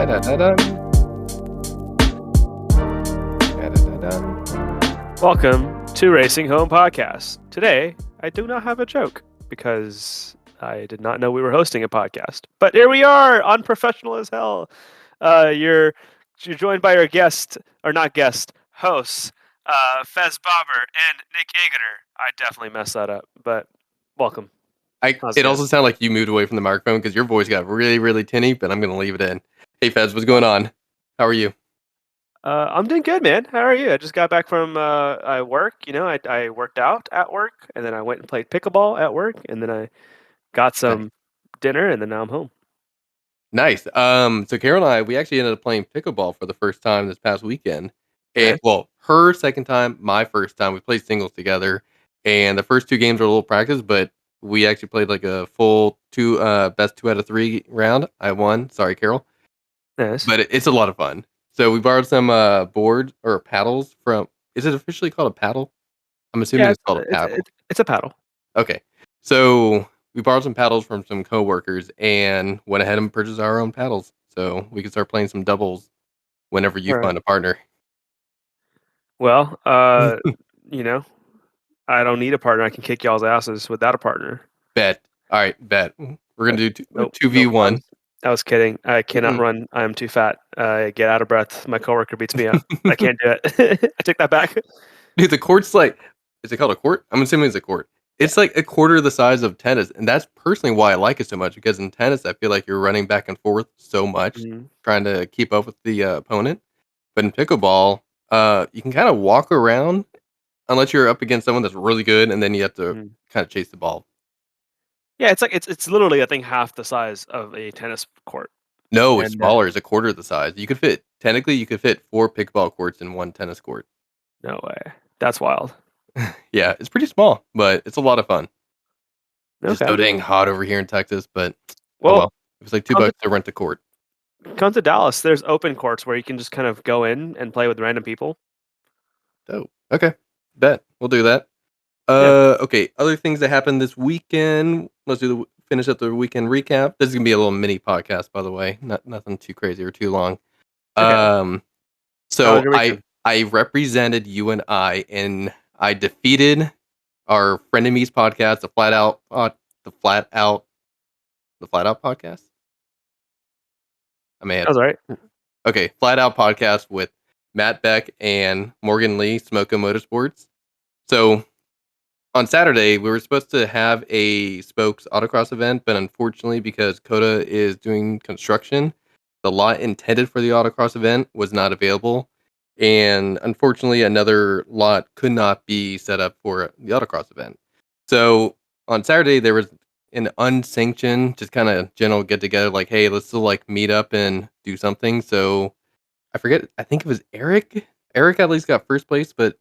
Da-da-da-dun. Da-da-da-dun. Welcome to Racing Home Podcast. Today, I do not have a joke because I did not know we were hosting a podcast. But here we are, unprofessional as hell. You're joined by your guest, or not guest, hosts, Fez Bobber and Nick Ageter. I definitely messed that up, but welcome. How's It it also going? sounded like you moved away from the microphone because your voice got really, really tinny, but I'm going to leave it in. Hey, Fez, what's going on? How are you? I'm doing good, man. How are you? I just got back from work. I worked out at work, and then I went and played pickleball at work, and then I got some dinner, and then now I'm home. Nice. So Carol and I, we actually ended up playing pickleball for the first time this past weekend. And, Nice. well, her second time, my first time. We played singles together, and the first two games were a little practice, but we actually played like a full best 2 out of 3 round. I won. Sorry, Carol. Nice. But it's a lot of fun. So we borrowed some boards or paddles from. Is it officially called a paddle? I'm assuming Yeah, it's called a paddle. it's a paddle. Okay. So we borrowed some paddles from some coworkers and went ahead and purchased our own paddles so we could start playing some doubles whenever you All right. find a partner. Well, you know, I don't need a partner. I can kick y'all's asses without a partner. Bet. All right, bet. We're gonna do Nope. 2v1. I was kidding. I cannot Mm-mm. run. I am too fat. I get out of breath. My coworker beats me up. I can't do it. I take that back. Dude, the court's like, is it called a court? I'm assuming it's a court. Yeah. It's like a quarter the size of tennis, and that's personally why I like it so much. Because in tennis, I feel like you're running back and forth so much, Mhm. trying to keep up with the opponent. But in pickleball, you can kind of walk around unless you're up against someone that's really good, and then you have to Mhm. kind of chase the ball. Yeah, it's like it's literally I think half the size of a tennis court. No, it's And smaller. It's a quarter the size. You could fit 4 pickleball courts in one tennis court. no way. That's wild. Yeah, it's pretty small, but it's a lot of fun. Just Okay. so dang hot over here in Texas, but oh Well, well. It was like two come to bucks to rent the court. come to Dallas. There's open courts where you can just kind of go in and play with random people. Dope. Okay, bet we'll do that. Yeah. Okay. Other things that happened this weekend. Let's finish up the weekend recap. This is gonna be a little mini podcast, by the way. Nothing too crazy or too long. Okay. Um, How was so your weekend? I represented you and and I defeated our frenemies podcast, the flat out podcast. I may That have was all right. Okay, Flat Out podcast with Matt Beck and Morgan Lee, Smoko Motorsports. So on Saturday, we were supposed to have a Spokes autocross event, but unfortunately, because Coda is doing construction, the lot intended for the autocross event was not available. And unfortunately, another lot could not be set up for the autocross event. So on Saturday, there was an unsanctioned, just kind of general get together, like, hey, let's still like meet up and do something. So I forget. I think it was Eric. Eric at least got first place, but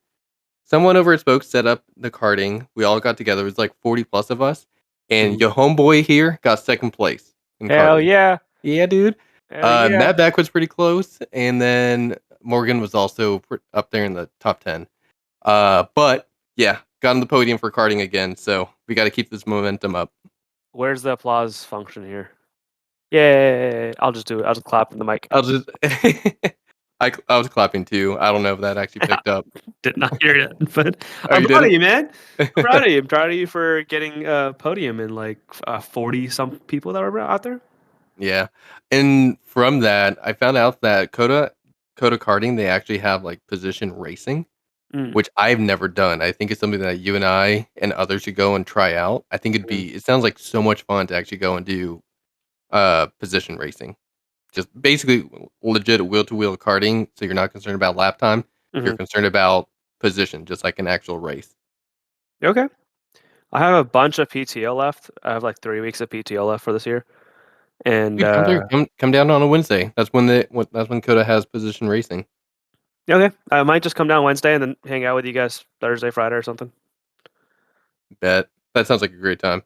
someone over at Spokes set up the karting. We all got together. It was like 40 plus of us, and Mhm. your homeboy here got second place in Hell karting. yeah. Yeah, dude. Hell yeah. Matt Beck was pretty close, and then Morgan was also up there in the top 10. But yeah, got on the podium for karting again. So we got to keep this momentum up. Where's the applause function here? Yay. I'll just do it. I'll just clap in the mic. I'll just. I was clapping too. I don't know if that actually picked up. Did not hear it, but Oh, I'm you proud of didn't? you, man. I'm proud of you. I'm proud of you for getting a podium and like 40 some people that were out there. Yeah. And from that, I found out that Coda karting, they actually have like position racing, Mm, which I've never done. I think it's something that you and I and others should go and try out. I think mm. it sounds like so much fun to actually go and do position racing. Just basically legit wheel to wheel karting, so you're not concerned about lap time. You're Mhm. concerned about position, just like an actual race. Okay. I have a bunch of PTO left. I have like 3 weeks of PTO left for this year. And Dude, come through. Come down on a Wednesday. That's when Coda has position racing. okay, I might just come down Wednesday and then hang out with you guys Thursday, Friday, or something. Bet. That sounds like a great time.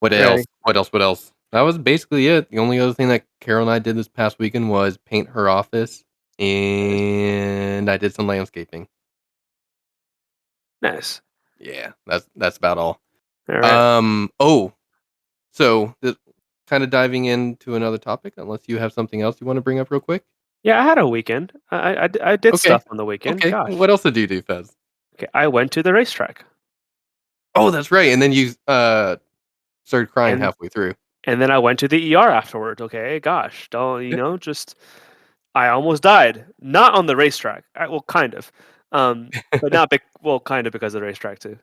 What else? Ready? What else? What else? That was basically it. The only other thing that Carol and I did this past weekend was paint her office, Nice. and I did some landscaping. Nice. Yeah, that's about all. All right. Oh, so kind of diving into another topic, unless you have something else you want to bring up real quick. Yeah, I had a weekend. I did Okay. stuff on the weekend. Okay. What Gosh. else did you do, Fez? Okay, I went to the racetrack, Oh, that's right. And then you started crying and halfway through. and then I went to the ER afterwards. Okay, gosh, don't just I almost died. Not on the racetrack. Well, kind of, but not big. Well, kind of because of the racetrack too.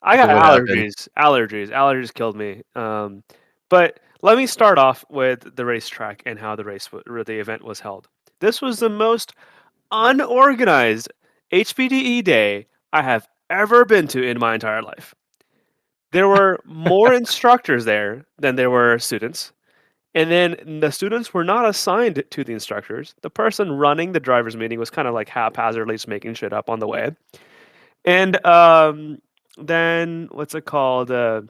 I So got what happened? allergies killed me. But let me start off with the racetrack and how the event was held. This was the most unorganized HPDE day I have ever been to in my entire life. There were more instructors there than there were students. And then the students were not assigned to the instructors. The person running the drivers' meeting was kind of like haphazardly just making shit up on the way. And then what's it called? I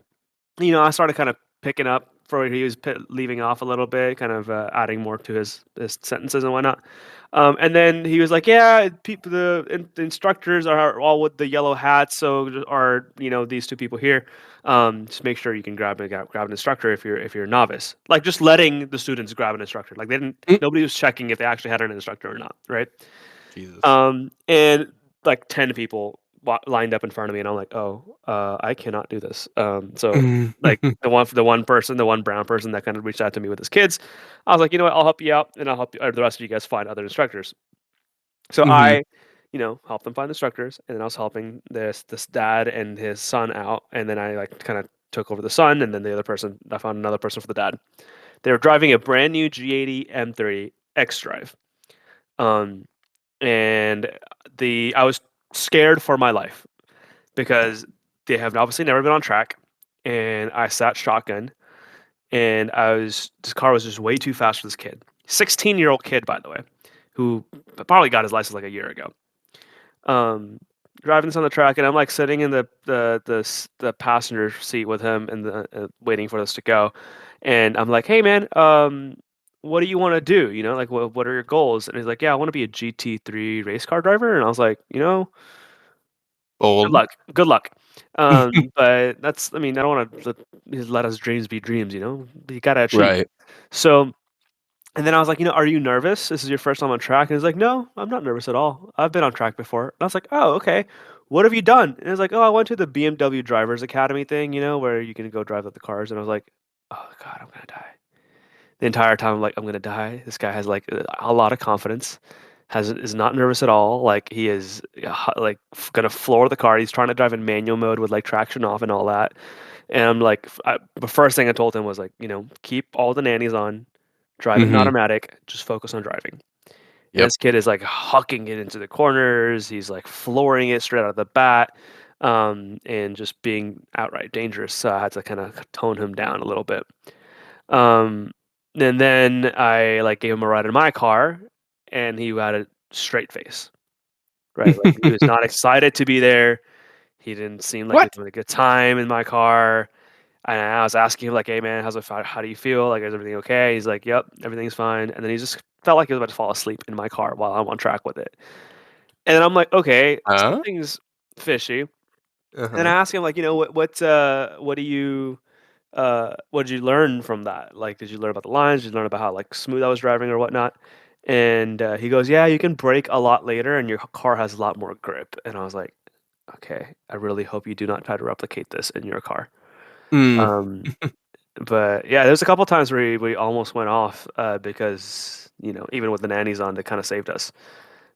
started kind of picking up for where he was leaving off a little bit, kind of adding more to his sentences and whatnot. And then he was like, "Yeah, people, the instructors are all with the yellow hats, so are these two people here. Just make sure you can grab an instructor if you're a novice. Like just letting the students grab an instructor. Like Mm, nobody was checking if they actually had an instructor or not, right? Jesus. And like 10 people lined up in front of me, and I'm like, "Oh, I cannot do this." So like the one brown person that kind of reached out to me with his kids, I was like, "You know what? I'll help you out, and I'll help you, or the rest of you guys find other instructors." So Hmm. I, helped them find instructors, and then I was helping this dad and his son out, and then I like kind of took over the son, and then the other person I found another person for the dad. They were driving a brand new G80 M3 X Drive. Um, and I was scared for my life because they have obviously never been on track, and I sat shotgun, and this car was just way too fast for this kid, 16-year-old kid by the way, who probably got his license like a year ago. Um, Driving this on the track, and I'm like sitting in the passenger seat with him and waiting for this to go, and I'm like, "Hey man, what do you want to do? Like what are your goals?" And he's like, "Yeah, I want to be a GT3 race car driver." And I was like, "Good Old. luck, good luck." But I mean, I don't want to let his dreams be dreams. You gotta achieve. Right. So and then I was like, "Are you nervous? This is your first time on track?" And he's like, "No, I'm not nervous at all. I've been on track before." And I was like, "Oh, okay. What have you done?" And he's like, "Oh, I went to the BMW Drivers Academy thing, where you can go drive the cars." And I was like, "Oh God, I'm gonna die." The entire time, I'm like, "I'm gonna die." This guy has like a lot of confidence, is not nervous at all. Like he is like gonna floor the car. He's trying to drive in manual mode with like traction off and all that. And I'm like, the first thing I told him was like, keep all the nannies on, drive it in Hmm. automatic, just focus on driving. And Yep. this kid is like hucking it into the corners. He's like flooring it straight out of the bat, and just being outright dangerous. So I had to kind of tone him down a little bit. Um, and then I like gave him a ride in my car, and he had a straight face, right? Like he was not excited to be there. He didn't seem like he was What? having a good time in my car. And I was asking him like, "Hey man, how do you feel? Like, is everything okay?" He's like, "Yep, everything's fine." And then he just felt like he was about to fall asleep in my car while I'm on track with it. And then I'm like, "Okay, Huh? something's fishy." And I Uh-huh. asked him like, what did you learn from that? Like, did you learn about the lines? Did you learn about how like smooth I was driving or whatnot? And he goes, "Yeah, you can brake a lot later, and your car has a lot more grip." And I was like, "Okay, I really hope you do not try to replicate this in your car." Mm. Um, But yeah, there's a couple times where we almost went off because even with the nannies on, they kind of saved us.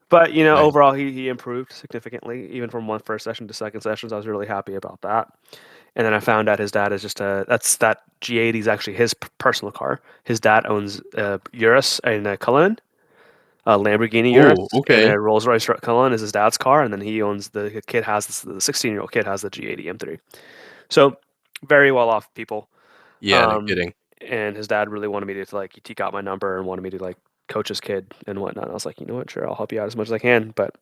But Nice. overall, he improved significantly, even from one first session to second sessions. I was really happy about that. And then I found out his dad is just that G80 is actually his personal car. His dad owns Urus and a Cullinan, a Lamborghini Oh, Urus, and okay. a Rolls Royce Cullinan is his dad's car. And then he owns the 16-year-old kid has the G80 M3. So very well off people. Yeah, no Um, kidding. and his dad really wanted me to like he got my number and wanted me to like coach his kid and whatnot. I was like, you know what, sure, I'll help you out as much as I can, but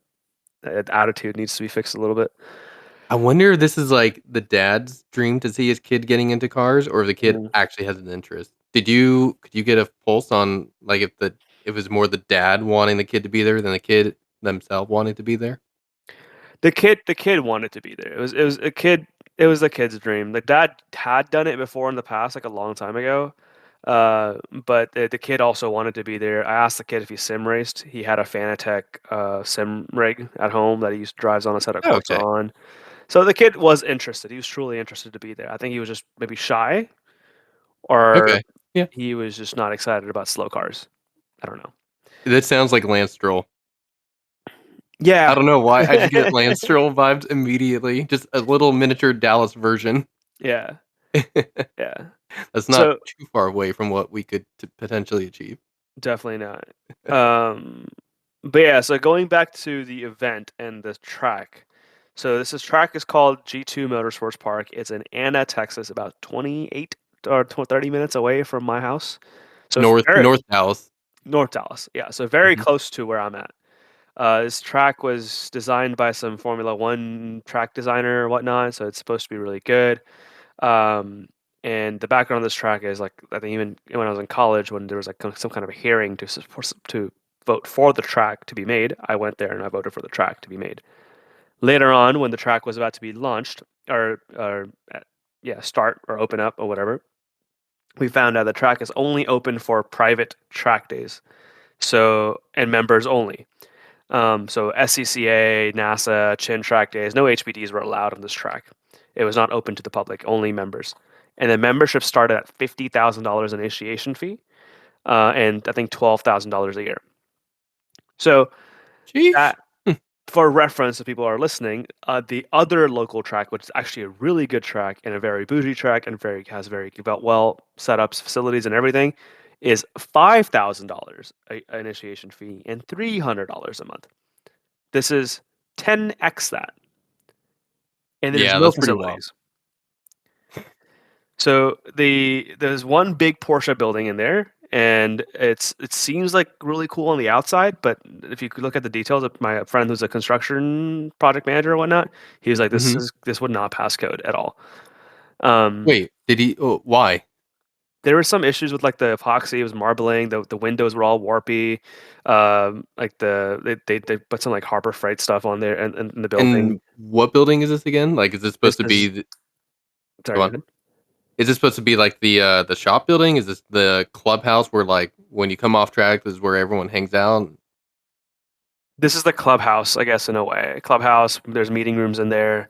attitude needs to be fixed a little bit. I wonder if this is like the dad's dream to see his kid getting into cars, or if the kid Mhm. actually has an interest. Could you get a pulse on like if it was more the dad wanting the kid to be there than the kid themselves wanting to be there? The kid wanted to be there. It was a kid. It was the kid's dream. The dad had done it before in the past, like a long time ago. But the kid also wanted to be there. I asked the kid if he sim raced. He had a Fanatec sim rig at home that he drives on a set of Oh, Corsa okay. on. So the kid was interested. He was truly interested to be there. I think he was just maybe shy, or Okay. Yeah. he was just not excited about slow cars. I don't know. That sounds like Lance Stroll. I Yeah. don't know why. I just get Lance Stroll vibes immediately. Just a little miniature Dallas version. Yeah. Yeah. That's not So too far away from what we could potentially achieve. definitely not. Um, but yeah, so going back to the event and the track. So this track is called G2 Motorsports Park. It's in Anna, Texas, about 28 or 30 minutes away from my house. So very North Dallas. North Dallas. Yeah, so very Mhm. close to where I'm at. This track was designed by some Formula One track designer or whatnot, so it's supposed to be really good. Um, and the background of this track is like I think even when I was in college, when there was like some kind of a hearing to vote for the track to be made, I went there and I voted for the track to be made. Later on, when the track was about to be launched or start or open up or whatever, we found out the track is only open for private track days, so and members only. So SCCA, NASA, Chin track days, no HPDs were allowed on this track. It was not open to the public, only members. And the membership started at $50,000 initiation fee, and I think $12,000 a year. So Sheesh. that, for reference, if people are listening, the other local track, which is actually a really good track and a very bougie track and has very well set up facilities and everything, is $5,000 initiation fee and $300 a month. This is 10x that, and there's Yeah, no that's pretty wild. facilities. So there's one big Porsche building in there, and it seems like really cool on the outside, but if you could look at the details of my friend who's a construction project manager or whatnot, he was like, Mhm. this would not pass code at all. Um, Wait, did he? Oh, why? there were some issues with like the epoxy, it was marbling, the windows were all warpy. Like they put some like Harbor Freight stuff on there in the building. And what building is this again? Like, is this This supposed to is be? sorry, Go go on. ahead. Is this supposed to be like the shop building? Is this the clubhouse where like when you come off track, this is where everyone hangs out? This is the clubhouse, I guess, in a way. Clubhouse, there's meeting rooms in there.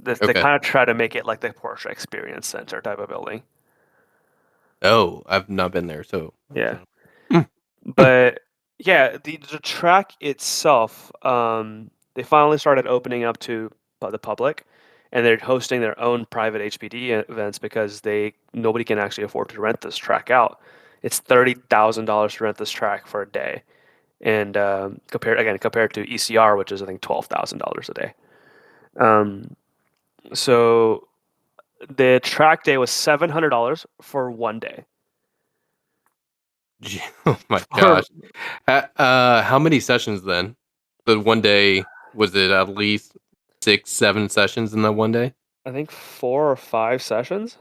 They Okay. kind of try to make it like the Porsche Experience Center type of building. Oh, I've not been there, so Yeah, Mm, mm. but yeah, the track itself, they finally started opening up to the public, and they're hosting their own private HPD events because nobody can actually afford to rent this track out. It's $30,000 to rent this track for a day, and compared to ECR, which is I think $12,000 a day. Um, so the track day was $700 for one day. Oh my For gosh. How many sessions then? The one day, was it at least 6, 7 sessions in that one day? I think 4 or 5 sessions.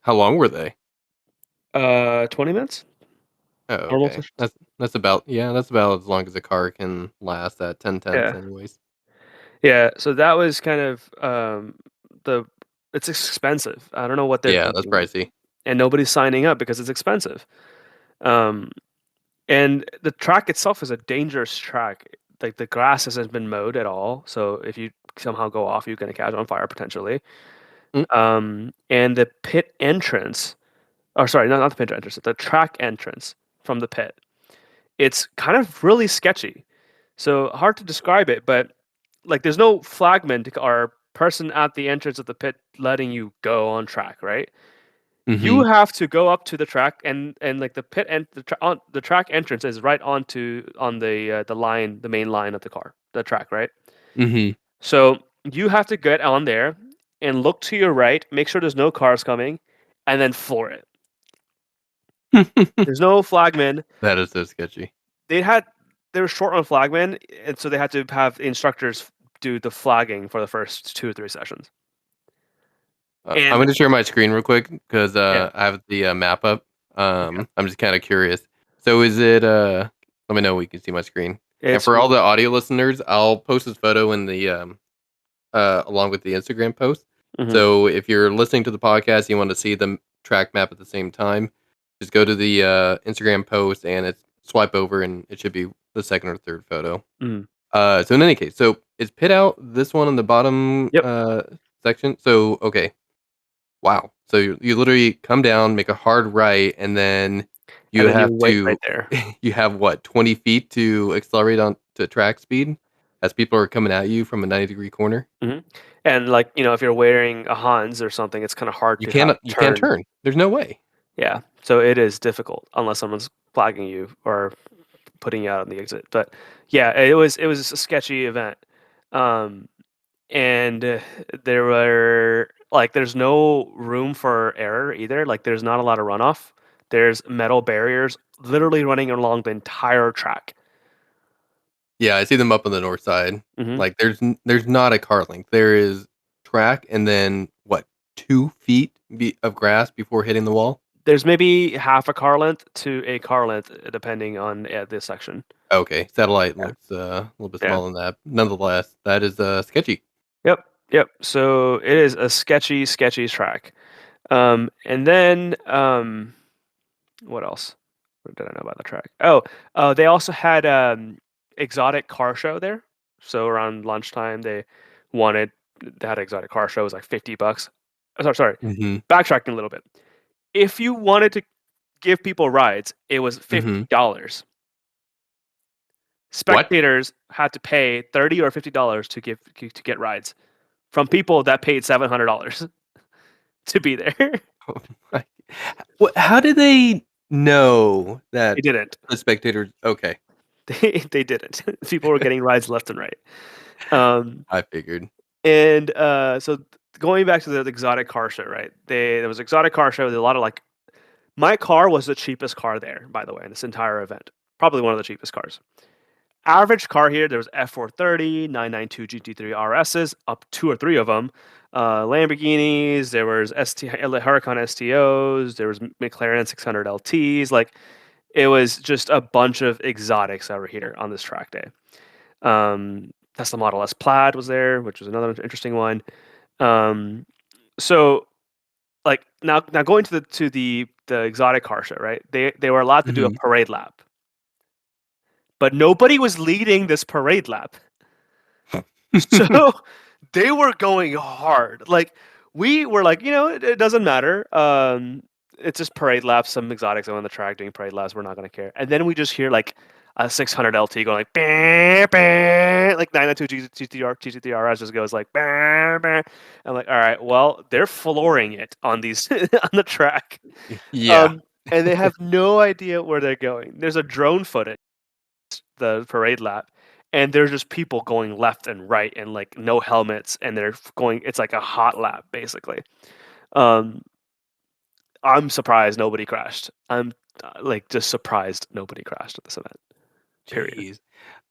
How long were they? 20 minutes. Oh, Normal okay. sessions. That's about as long as a car can last at 10 tenths Yeah, anyways. yeah. So that was kind of the. It's expensive. I don't know what they're Yeah, that's thinking, pricey. and nobody's signing up because it's expensive. Um, and the track itself is a dangerous track. Like the grass hasn't been mowed at all, so if you somehow go off, you're going to catch on fire potentially. Mm, And the pit entrance, or sorry, not the pit entrance, the track entrance from the pit. It's kind of really sketchy. So hard to describe it, but like there's no flagman or person at the entrance of the pit letting you go on track, right? You mhm, have to go up to the track and like the pit and the track entrance is right on the line, the main line of the car, the track, right? mhm. So you have to get on there and look to your right, make sure there's no cars coming, and then floor it. There's no flagman. That is so sketchy. They had they were short on flagmen, and so they had to have instructors do the flagging for the first 2 or 3 sessions. I'm And gonna share my screen real quick because yeah, I have the map up. okay. I'm just kind of curious. So is it? Let me know when you can see my screen. And It's for all the audio listeners, I'll post this photo in the along with the Instagram post. Mhm. So if you're listening to the podcast, you want to see the track map at the same time, just go to the Instagram post and it's swipe over, and it should be the second or third photo. Mhm. So in any case, so it's pit out this one on the bottom Yep. section. So okay, wow. So you literally come down, make a hard right, and then And you then you have wait right to there. you have what, 20 feet to accelerate on to track speed as people are coming at you from a 90-degree corner. Mhm. And, like, if you're wearing a Hans or something, it's kinda hard to have You can't turn. turn. There's no way. Yeah. So it is difficult unless someone's flagging you or putting you out on the exit. But, yeah, it was a sketchy event. Um, and, there were there's no room for error either, there's not a lot of runoff. There's metal barriers literally running along the entire track. Yeah, I see them up on the north side. Mhm. Like, there's not a car length. There is track and then, what, 2 feet of grass before hitting the wall? There's maybe half a car length to a car length, depending on, this section. Okay, satellite Yeah. looks, a little bit Yeah. smaller than that. Nonetheless, that is, sketchy. Yep, yep. So it is a sketchy, sketchy track. And then what else? What did I know about the track? Oh, they also had exotic car show there. So around lunchtime, wanted they had an exotic car show. It was like $50. Sorry. Mhm, Backtracking a little bit. If you wanted to give people rides, it was mhm. $50. What? Spectators had to pay $30 or $50 to get rides from people that paid $700 to be there. Oh my What how did they know They that didn't. the spectators okay, They didn't. People were getting rides left and right. Um, I figured. and so going back to the exotic car show, right? There was exotic car show. There was a lot of my car was the cheapest car there, by the way, in this entire event. Probably one of the cheapest cars. Average car here, there was F430, 992 GT3 RSs, up two or three of them. Lamborghinis, there was Huracan STOs, there was McLaren 600 LTs. It was just a bunch of exotics over here on this track day. Tesla Model S Plaid was there, which was another interesting one. Um, so now going to the exotic car show, right? They were allowed to do a Mhm. parade lap, but nobody was leading this parade lap. So they were going hard. We were it doesn't matter. It's just parade laps, some exotics on the track doing parade laps. We're not gonna care. And then we just hear a 600 LT going bah, bah, 992 GT3RS just goes bah, bah. I'm like, all right, well, they're flooring it on these on the track. Yeah. And they have no idea where they're going. There's a drone footage the parade lap, and there's just people going left and right and no helmets, and they're going. It's like a hot lap basically. Um, I'm surprised nobody crashed. I'm just surprised nobody crashed at this event. Period. Jeez.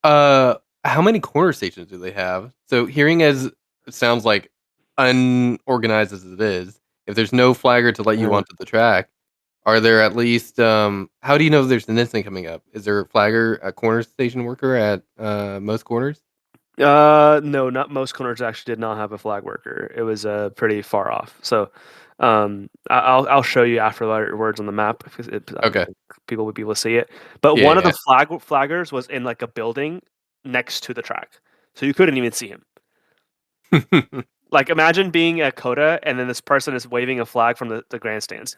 Uh, how many corner stations do they have? So hearing as it sounds like unorganized as it is, if there's no flagger to let you Uh, onto the track, are there at least how do you know there's an incident coming up? Is there a flagger, a corner station worker at most corners? no, not most corners actually did not have a flag worker. It was pretty far off. So, I'll show you afterwards on the map because I don't Okay. think people would be able to see it. But one of Yeah. the flaggers was in a building next to the track, so you couldn't even see him. Imagine being at Coda and then this person is waving a flag from the grandstands.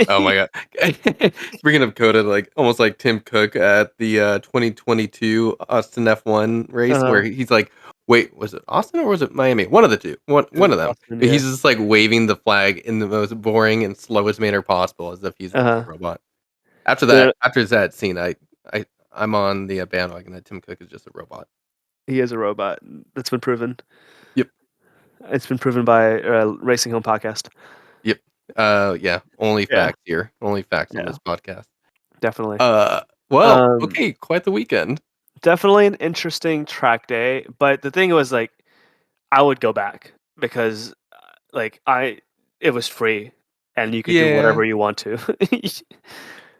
Oh my god. Bringing up Coda, like almost like Tim Cook at the 2022 Austin F1 race, Uh-huh. where he's like, "Wait, was it Austin or was it Miami? One of the two. It was One of them." Austin, But yeah. he's just like waving the flag in the most boring and slowest manner possible, as if he's a Uh-huh. robot. The After that scene, I I'm on the bandwagon that Tim Cook is just a robot. He is a robot. That's been proven. Yep. It's been proven by Racing Home Podcast. Yep. Yeah. Only Yeah, facts here. Only facts on yeah, this podcast. definitely. Uh, well, Um, okay, quite the weekend. Definitely an interesting track day, but the thing was I would go back because I it was free and you could do Yeah. whatever you want to.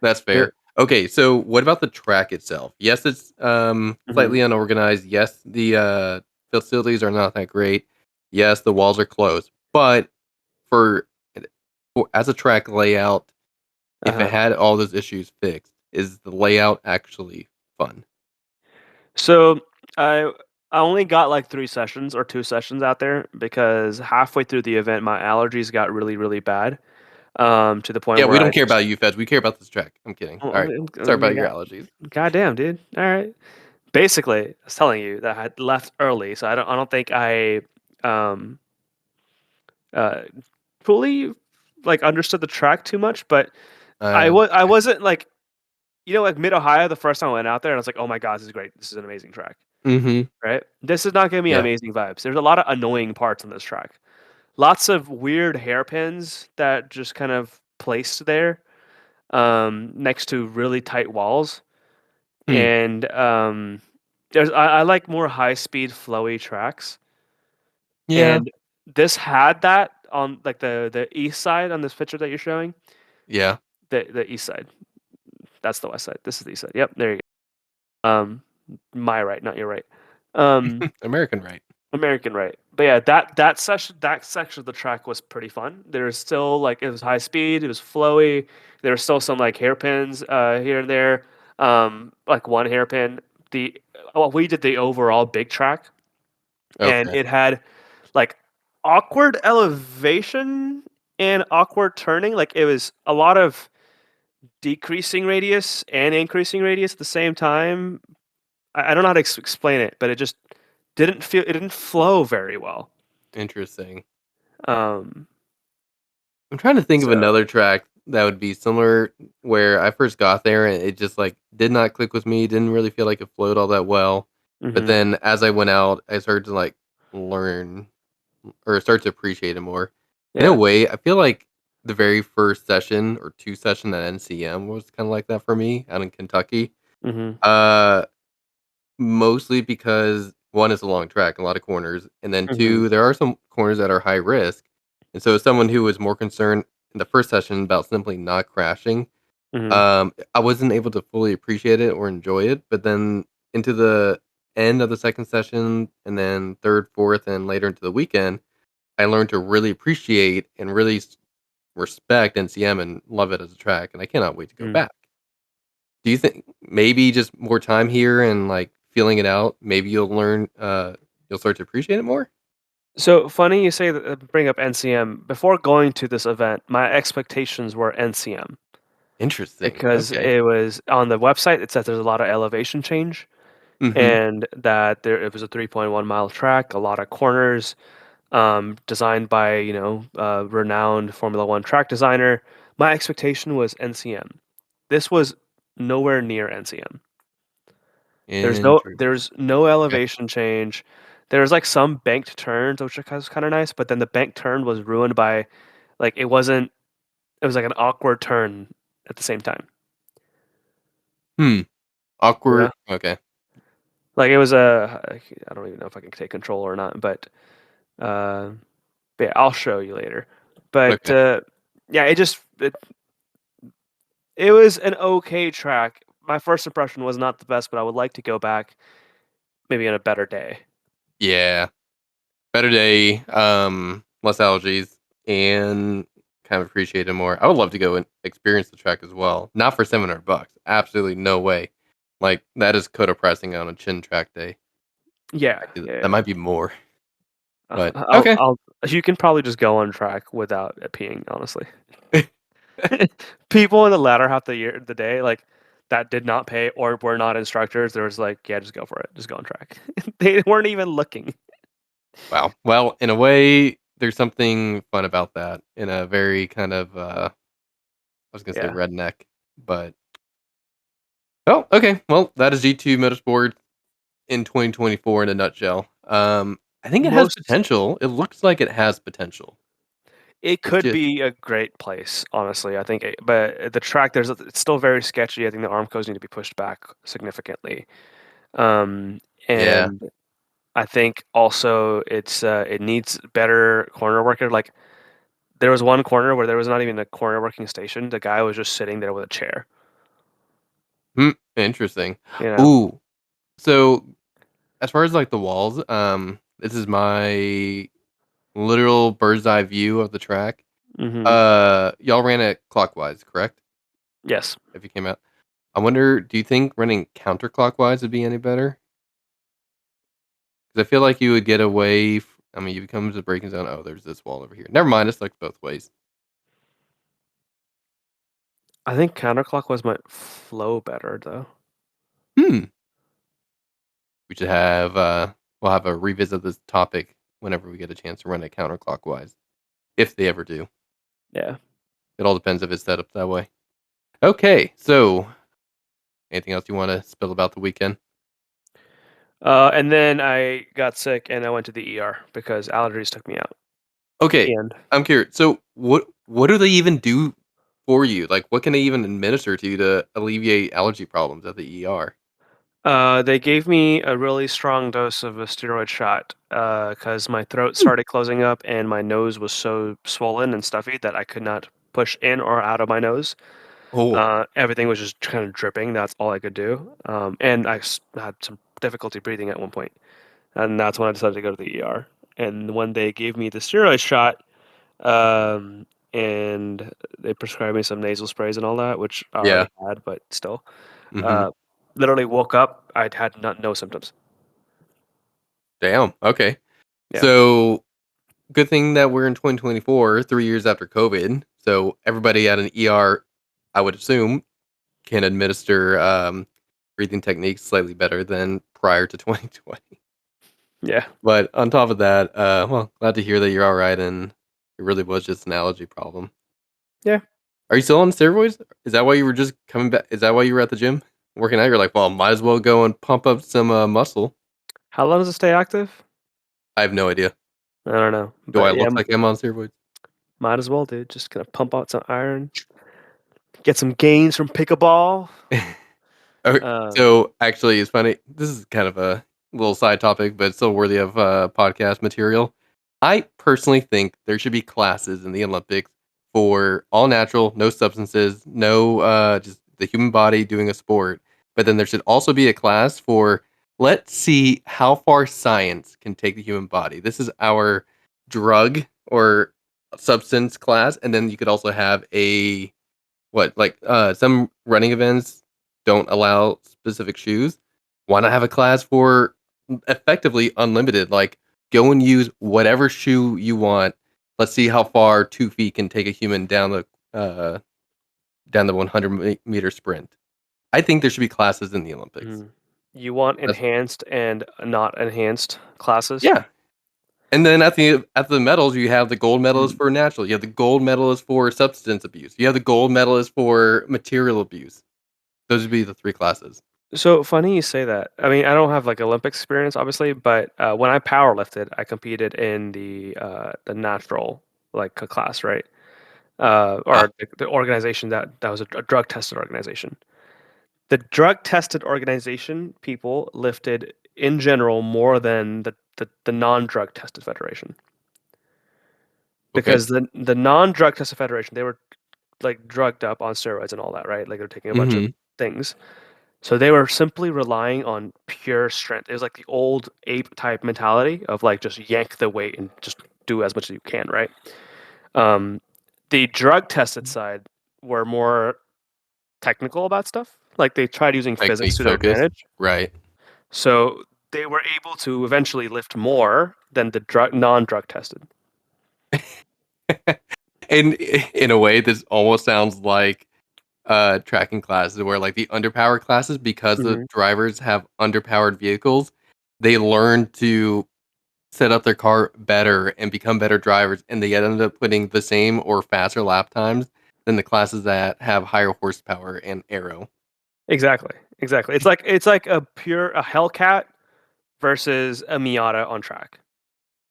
That's Yeah. fair. Okay, so what about the track itself? Yes, it's Mhm. slightly unorganized. Yes, the facilities are not that great. yes, the walls are closed, but for, as a track layout, if it Uh-huh. had all those issues fixed, is the layout actually fun? So I I only got like 3 sessions or 2 sessions out there because halfway through the event, my allergies got really, really bad, to the point Yeah, where we I don't care just about you, Feds. We care about this track. I'm kidding. well, All right. Sorry I about mean, your allergies. goddamn, dude. All right. Basically, I was telling you that I had left early, so I don't think I um uh fully like understood the track too much, but I Okay. wasn't like like Mid Ohio the first time I went out there and I was like, oh my god, this is great. This is an amazing track. Mhm. Right? This did not give me Yeah. amazing vibes. There's a lot of annoying parts on this track. Lots of weird hairpins that just kind of placed there next to really tight walls. Hmm. And I like more high speed flowy tracks. Yeah. And this had that on like the east side on this picture that you're showing. Yeah. The east side. That's the west side. This is the east side. Yep, there you go. My right, not your right. Um American right. American right. But yeah, that section of the track was pretty fun. There was still like it was high speed, it was flowy. There were still some like hairpins here and there. Like one hairpin. We did the overall big track and Okay. it had like awkward elevation and awkward turning. Like it was a lot of decreasing radius and increasing radius at the same time. I don't know how to explain it, but it didn't flow very well. Interesting. Um, I'm trying to think of so another track that would be similar where I first got there and it just like did not click with me, didn't really feel like it flowed all that well. But mhm, then as I went out, I started to like learn or start to appreciate it more. In a yeah, way, I feel like the very first session or two session at NCM was kind of like that for me out in Kentucky. mhm, Uh Mostly because one is a long track, a lot of corners, and then mhm, two, there are some corners that are high risk. And so as someone who was more concerned in the first session about simply not crashing, mhm, I wasn't able to fully appreciate it or enjoy it. But then into the end of the second session and then third, fourth, and later into the weekend, I learned to really appreciate and really respect NCM and love it as a track. And I cannot wait to go mm. back. Do you think maybe just more time here and, like, feeling it out, maybe you'll start to appreciate it more? So funny you say that bring up NCM. Before going to this event, my expectations were NCM Interesting, because okay. it was on the website. It said there's a lot of elevation change Mhm. and that it was a 3.1 mile track, a lot of corners, designed by renowned Formula One track designer. My expectation was NCM. This was nowhere near NCM. Interesting. There's no Okay. elevation change. There's like some banked turns, which was kind of nice, but then the banked turn was ruined by like it was like an awkward turn at the same time. Hmm, Yeah. awkward okay, Like it was a I don't even know if I can take control or not, uh but yeah, I'll show you later. But okay. yeah, it was an okay track. My first impression was not the best, but I would like to go back maybe on a better day. Yeah, better day, less allergies, and kind of appreciate it more. I would love to go and experience the track as well, not for $700, absolutely no way. Like, that is coda pressing on a chin track day. Yeah, Actually, yeah, that yeah. might be more, but okay. I'll you can probably just go on track without peeing, honestly. People in the latter half the day, like, that did not pay or were not instructors, there was like, "Yeah, just go for it. Just go on track." They weren't even looking. Wow. Well, in a way, there's something fun about that in a very kind of, I was gonna say Yeah. redneck, but oh, okay. Well, that is G2 Motorsport in 2024 in a nutshell. I think it has Most potential. It looks like it has potential. It It could just, be a great place, honestly, I think, but the track, it's still very sketchy. I think the arm codes need to be pushed back significantly. Um, yeah. and I think also it needs better corner worker. Like there was one corner where there was not even a corner working station. The guy was just sitting there with a chair. Hmm, interesting. You know. Ooh. So as far as like the walls, this is my literal bird's eye view of the track. Hmm. Y'all ran it clockwise, correct? Yes. If you came out, I wonder, do you think running counterclockwise would be any better? Because I feel like you would get away. I mean, you come to the braking zone. Oh, there's this wall over here. Never mind. It's like both ways. I think counterclockwise might flow better though. Hmm. We should have. We'll have a revisit this topic whenever we get a chance to run it counterclockwise, if they ever do. Yeah. It all depends if it's set up that way. Okay. So, anything else you want to spill about the weekend? And then I got sick and I went to the ER because allergies took me out. Okay. And I'm curious. So, what do they even do for you? Like, what can they even administer to you to alleviate allergy problems at the ER? they gave me a really strong dose of a steroid shot because my throat started closing up and my nose was so swollen and stuffy that I could not push in or out of my nose. Oh, Everything was just kind of dripping. That's all I could do. And had some difficulty breathing at one point, and that's when I decided to go to the ER. And when they gave me the steroid shot, and they prescribed me some nasal sprays and all that, which I yeah. already had, but still, Mhm. uh, literally woke up. I'd had no symptoms. Damn. Okay. Yeah. So, good thing that we're in 2024, 3 years after COVID. So, everybody at an ER, I would assume, can administer breathing techniques slightly better than prior to 2020. Yeah. But on top of that, well, glad to hear that you're all right and it really was just an allergy problem. Yeah. Are you still on steroids? Is that why you were just coming back? Is that why you were at the gym working out? You're like, well, might as well go and pump up some muscle. How long does it stay active? I have no idea. I don't know, Do I but yeah, look like I'm on steroids? might as well, dude. Just gonna pump out some iron, get some gains from pickleball. Okay, Um, so actually, it's funny. This is kind of a little side topic, but it's still worthy of podcast material. I personally think there should be classes in the Olympics for all natural, no substances, no just the human body doing a sport. But then there should also be a class for let's see how far science can take the human body. This is our drug or substance class, and then you could also have a what like some running events don't allow specific shoes. Why not have a class for effectively unlimited? Like, go and use whatever shoe you want. Let's see how far 2 feet can take a human down the 100 meter sprint. I think there should be classes in the Olympics. mm. You want That's, enhanced and not enhanced classes? yeah. And then at the medals, you have the gold medalist Mm. for natural. You have the gold medalist for substance abuse. You have the gold medalist for material abuse. Those would be the three classes. So funny you say that. I mean, I don't have like Olympic experience, obviously, but when I power lifted, I competed in the natural class, right? Ah, Or the organization that was a drug tested organization. The drug tested organization people lifted in general more than the non drug tested federation okay. because the non drug tested federation they were like drugged up on steroids and all that, right? Like they're taking a bunch of Mhm. things. So they were simply relying on pure strength. It was like the old ape type mentality of like just yank the weight and just do as much as you can, right? Um, the drug tested side were more technical about stuff. Like they tried using physics Technique to their focused. advantage. Right. So they were able to eventually lift more than the non-drug tested. And in a way, this almost sounds like tracking classes where like the underpowered classes, because the Mhm. drivers have underpowered vehicles, they learn to set up their car better and become better drivers, and they end up putting the same or faster lap times than the classes that have higher horsepower and aero. Exactly. Exactly. It's like a Hellcat versus a Miata on track.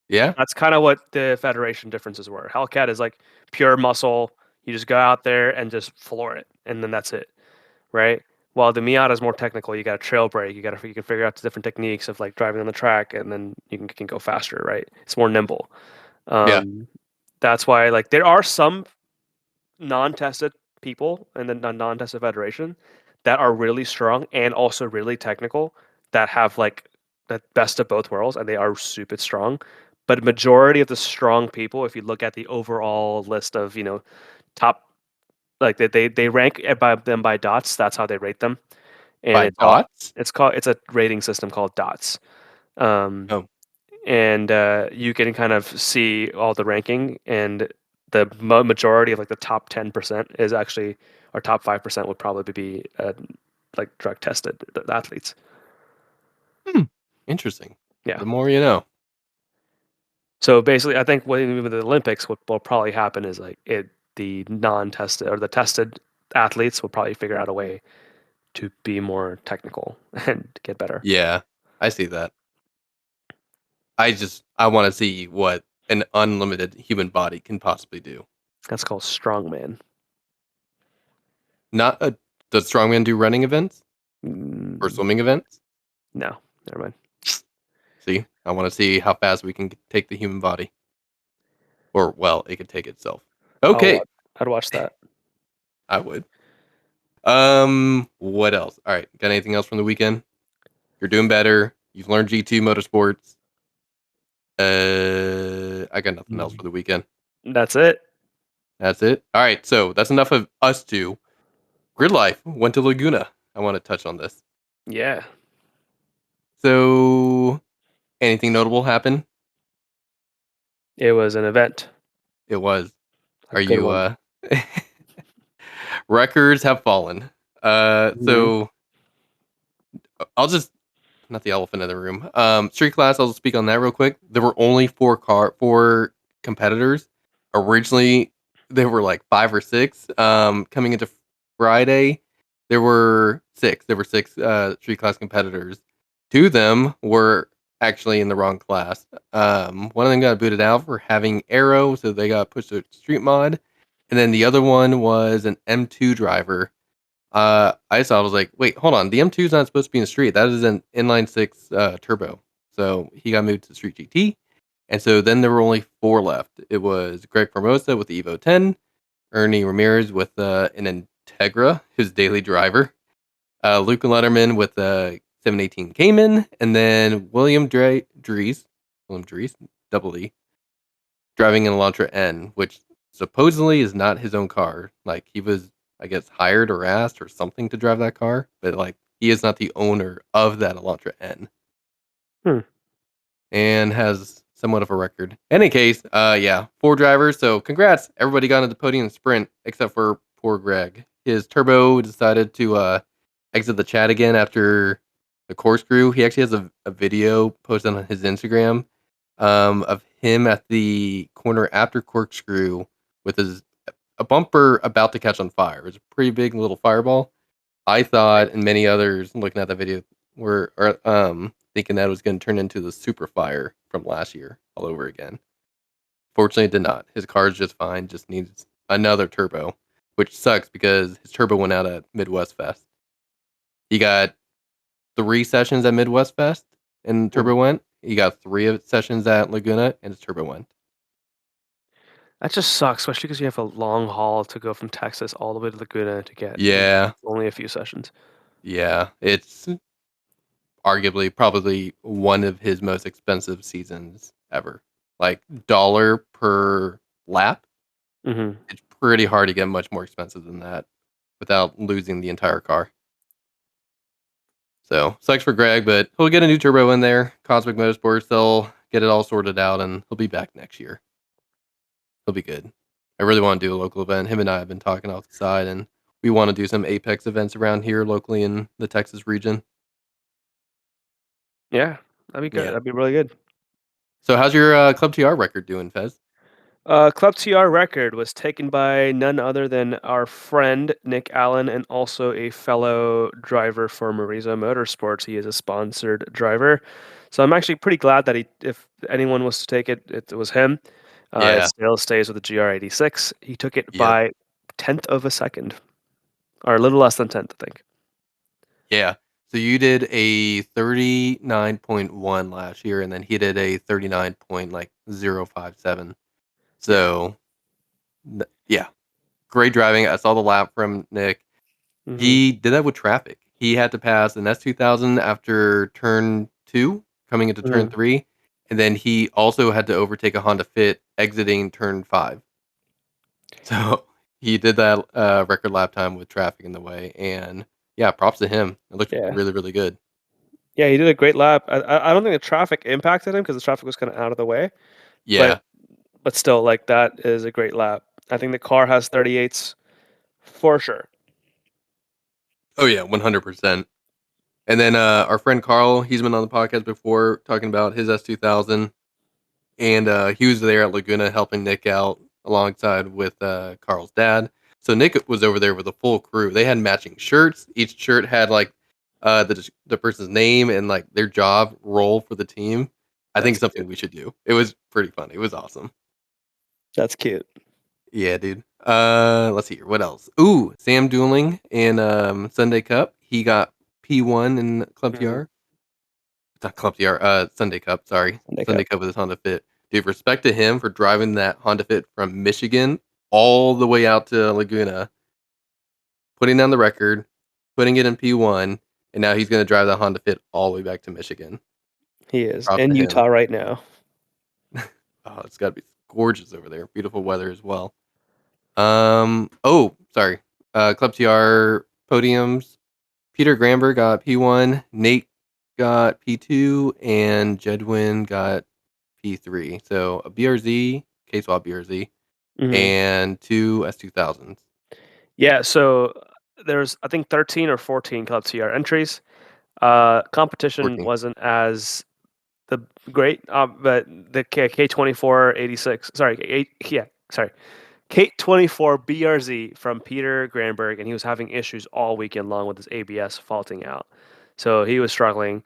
Yeah. That's kind of what the Federation differences were. Hellcat is like pure muscle. You just go out there and just floor it, and then that's it, right? While the Miata is more technical. You got a trail brake. You can figure out the different techniques of like driving on the track, and then you can go faster, right? It's more nimble. Yeah. Um, that's why like there are some non-tested people in the non-tested federation that are really strong and also really technical that have like the best of both worlds and they are super strong, but majority of the strong people, if you look at the overall list of top, like they rank by dots. That's how they rate them, and By dots? it's a rating system called dots. Um, Oh, and you can kind of see all the ranking, and the majority of like the top 10% is actually, or top 5% would probably be like drug tested athletes. interesting. Yeah. The more you know. So basically, I think with the Olympics, what will probably happen is the non-tested or the tested athletes will probably figure out a way to be more technical and get better. Yeah, I see that. I want to see what an unlimited human body can possibly do. That's called strongman. Not a Does strongman do running events or Mm, swimming events? no, never mind. See, I want to see how fast we can take the human body, or well, it could take itself. Okay, I'd watch that. I would. What else? All right, got anything else from the weekend? You're doing better. You've learned G2 motorsports. I got nothing else Mm. for the weekend. That's it. That's it. All right, so that's enough of us two. Gridlife went to Laguna. I want to touch on this. Yeah. So, anything notable happen? It was an event, It was. a Are good you? one. Records have fallen. Mhm. So I'll just not the elephant in the room. Street class. I'll speak on that real quick. There were only four competitors. Originally, there were like 5 or 6. Coming into Friday, there were 6. There were 6 street class competitors. 2 of them were actually in the wrong class. One of them got booted out for having arrow, so they got pushed to street mod. And then the other one was an M2 driver. I saw. I was like, wait, hold on. The M2 is not supposed to be in the street. That is an inline 6 turbo. So he got moved to Street GT. And so then there were only 4 left. It was Greg Formosa with the Evo 10, Ernie Ramirez with an Integra, his daily driver, Luke Letterman with a 718 Cayman, and then William Dries, double E, driving an Elantra N, which supposedly is not his own car. Like he was, I guess, hired or asked or something to drive that car, but like he is not the owner of that Elantra N, Hmm. and has somewhat of a record. In any case, yeah, 4 drivers. So congrats, everybody got into the podium sprint except for poor Greg. His turbo decided to exit the chat again after the corkscrew. He actually has a video posted on his Instagram of him at the corner after corkscrew with a bumper about to catch on fire. It was a pretty big little fireball. I thought, and many others looking at that video were thinking that it was going to turn into the super fire from last year all over again. Fortunately, it did not. His car is just fine. Just needs another turbo, which sucks because his turbo went out at Midwest Fest. He got 3 sessions at Midwest Fest and Hmm. turbo went. He got 3 sessions at Laguna and his turbo went. That just sucks, especially because you have a long haul to go from Texas all the way to Laguna to get Yeah, only a few sessions. yeah. It's arguably probably one of his most expensive seasons ever. Like dollar per lap. Hmm. It's pretty hard to get much more expensive than that without losing the entire car. So sucks for Greg, but he'll get a new turbo in there. Cosmic Motorsports, they'll get it all sorted out, and he'll be back next year. He'll be good. I really want to do a local event. Him and I have been talking off the side, and we want to do some Apex events around here locally in the Texas region. Yeah, that'd be good. Yeah. That'd be really good. So how's your Club TR record doing, Fez? Club TR record was taken by none other than our friend Nick Allen, and also a fellow driver for Mariza Motorsports. He is a sponsored driver, so I'm actually pretty glad that if anyone was to take it, it was him. It Yeah. still stays with the GR86. He took it Yep. by 10th of a second, or a little less than 10th, I think. Yeah. So you did a 39.1 last year, and then he did a 39.057. Yeah. So yeah, great driving. I saw the lap from Nick. Hmm. He did that with traffic. He had to pass an S2000 after turn 2, coming into turn Hmm. 3, and then he also had to overtake a Honda Fit exiting turn 5. So he did that record lap time with traffic in the way, and yeah, props to him. It looked Yeah. really, really good. Yeah, he did a great lap. I don't think the traffic impacted him because the traffic was kind of out of the way, but Yeah. still, like, that is a great lap. I think the car has 38s for sure. Oh yeah, 100%. And then our friend Carl, he's been on the podcast before talking about his S2000, and he was there at Laguna helping Nick out alongside with Carl's dad. So Nick was over there with a full crew. They had matching shirts. Each shirt had like the person's name and like their job role for the team. I think That's it's something cute. we should do. It was pretty fun. It was awesome. That's cute. Yeah, dude. Let's see here. What else? Ooh, Sam Dueling in Sunday Cup. He got P1 in Club Mhm. TR. It's not Club TR. Sunday Cup. Sorry, Make Sunday up. Cup with his Honda Fit. Dude, respect to him for driving that Honda Fit from Michigan all the way out to Laguna, putting down the record, putting it in P1, and now he's going to drive that Honda Fit all the way back to Michigan. He is Props in to him. Utah right now. Oh, it's got to be gorgeous over there. Beautiful weather as well. Sorry. Club TR podiums. Peter Gramber got P1, Nate got P2, and Jedwin got P3. So a BRZ, K-Swap BRZ, Mhm. and 2 S2000s. Yeah, so there's, I think, 13 or 14 Club TR entries. Competition 14. wasn't as the great, but the K24 86, sorry, sorry, K24 BRZ from Peter Granberg, and he was having issues all weekend long with his ABS faulting out. So he was struggling.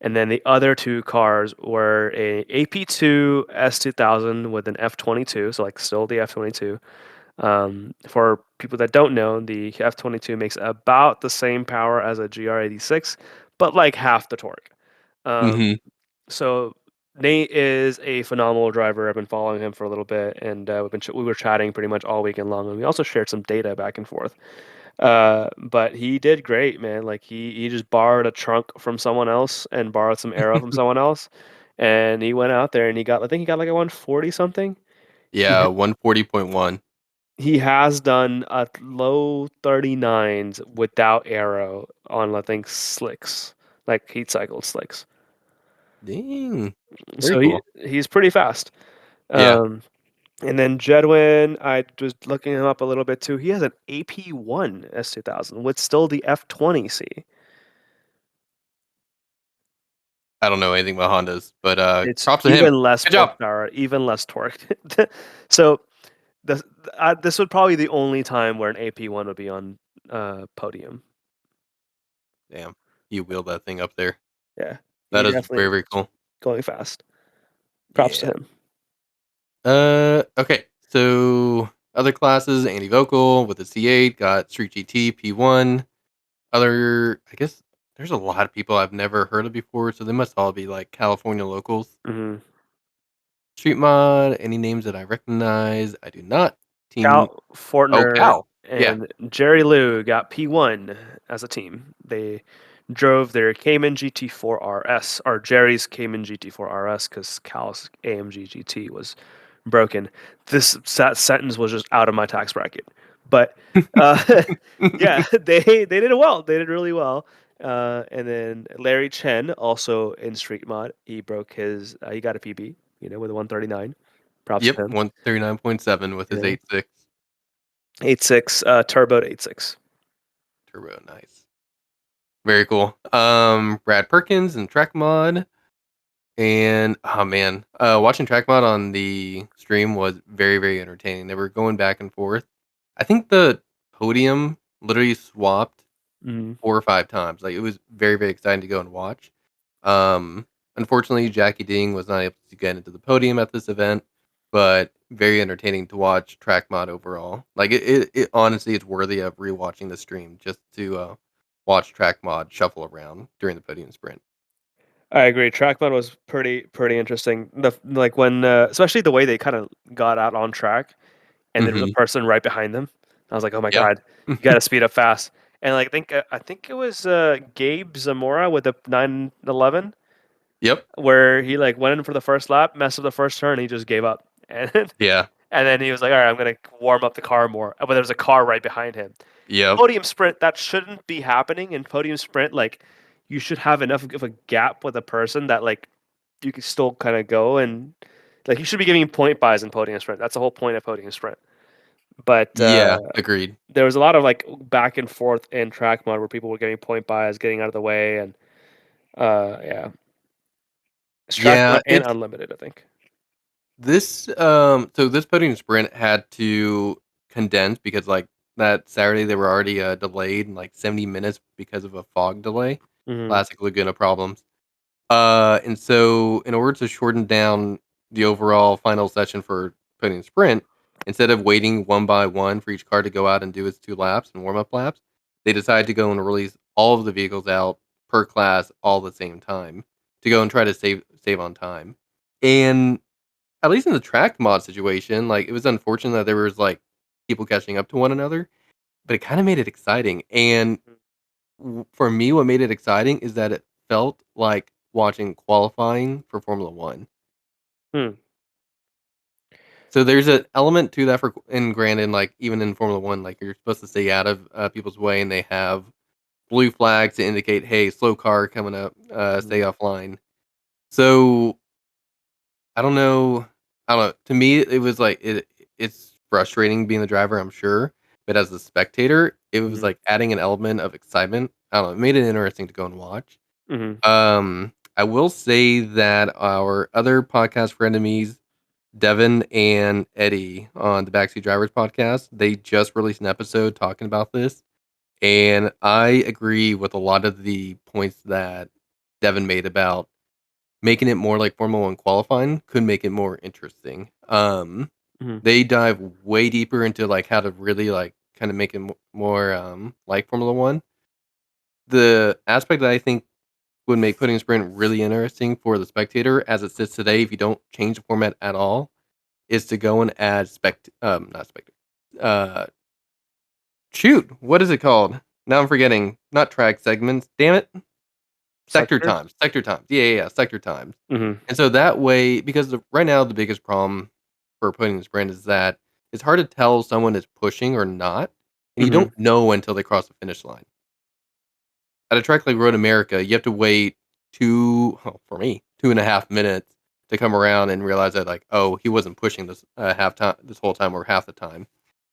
And then the other two cars were a AP2 S2000 with an F22, so like still the F22. For people that don't know, the F22 makes about the same power as a GR86, but like half the torque. Um, Mm-hmm. so Nate is a phenomenal driver. I've been following him for a little bit, and we were chatting pretty much all weekend long, and we also shared some data back and forth. But he did great, man. Like he just borrowed a trunk from someone else and borrowed some arrow from someone else, and he went out there and he got, I think he got like a 140 something. He Yeah, 140.1. he has done a low 39s without arrow on, I think, slicks, like heat cycled slicks. Dang. Very So cool. he's pretty fast. Yeah. Um, and then Jedwin, I was looking him up a little bit too. He has an AP1 S2000 with still the F20C. I don't know anything about Hondas, but It's props to him. even less Good job. horsepower, even less torque. So this would probably be the only time where an AP1 would be on podium. Damn. You wheeled that thing up there. Yeah, he That is definitely very, very cool. going fast. Props to Yeah. him. Okay. So other classes, Andy Vocal with the C8 got Street GT P1. I guess there's a lot of people I've never heard of before, so they must all be like California locals. Hmm. Street Mod, any names that I recognize? I do not. Team, Cal oh, Fortner Cal. Yeah. and Jerry Liu got P1 as a team. They drove their Cayman GT4 RS, or Jerry's Cayman GT4 RS, because Cal's AMG GT was broken. That sentence was just out of my tax bracket. But yeah, they did it well. They did really well. And then Larry Chen, also in Street Mod, he broke his. He got a PB, with a 139. Props Yep. to him. 139.7 with his You know, 8.6 86 turboed 86. turbo. Nice. Very cool. Brad Perkins and Track Mod. And oh man, watching track mod on the stream was very, very entertaining. They were going back and forth. I think the podium literally swapped Mhm. 4 or 5 times. Like it was very, very exciting to go and watch. Um, Unfortunately, Jackie Ding was not able to get into the podium at this event, but very entertaining to watch track mod overall. Like it honestly, it's worthy of rewatching the stream just to watch track mod shuffle around during the podium sprint. I agree. Track mode was pretty interesting. Like when, especially the way they kind of got out on track, and there was a Hmm. person right behind them. I was like, oh my Yeah. god, you got to speed up fast. And like, I think it was Gabe Zamora with the 911. Yep. where he like went in for the first lap, messed up the first turn, and he just gave up. And Yeah. and then he was like, "All right, I'm gonna warm up the car more." But there was a car right behind him. Yep. Podium sprint, that shouldn't be happening. In podium sprint, like you should have enough of a gap with a person that like you can still kind of go and like you should be giving point buys in podium sprint. That's the whole point of podium sprint. But Yeah. Agreed. there was a lot of like back and forth in track mode where people were getting point buys, getting out of the way, and yeah, it's track Yeah. mode and unlimited, I think. So this podium sprint had to condense because like that Saturday they were already delayed in like 70 minutes because of a fog delay. Hmm. Classic Laguna problems. And so in order to shorten down the overall final session for podium sprint, instead of waiting one by one for each car to go out and do its 2 laps and warm up laps, they decided to go and release all of the vehicles out per class all at the same time to go and try to save on time. And at least in the track mod situation, like, it was unfortunate that there was, like, people catching up to one another, but it kinda made it exciting, and for me, what made it exciting is that it felt like watching qualifying for Formula 1. Hmm. So there's an element to that for and granted, like, even in Formula 1, like, you're supposed to stay out of, people's way, and they have blue flags to indicate, "Hey, slow car coming up, stay Mhm. offline." So I don't know. To me, it was like it's frustrating being the driver, I'm sure, but as a spectator, it was Mhm. like adding an element of excitement. I don't know. It made it interesting to go and watch. Mhm. I will say that our other podcast frenemies, Devin and Eddie on the Backseat Drivers podcast, they just released an episode talking about this, and I agree with a lot of the points that Devin made about making it more like Formula 1 qualifying could make it more interesting. Mhm. They dive way deeper into, like, how to really, like, kinda make it more, like Formula 1. The aspect that I think would make putting sprint really interesting for the spectator as it sits today, if you don't change the format at all, is to go and add not spect uh, shoot, what is it called? Now I'm forgetting. Not track segments, damn it. Sectors? Sector times. Yeah, sector times. Mhm. And so that way, because right now the biggest problem for putting this brand is that it's hard to tell someone is pushing or not, and you Mhm. don't know until they cross the finish line. At a track like Road America, you have to wait for me, 2.5 minutes to come around and realize that like, oh, he wasn't pushing this whole time or half the time.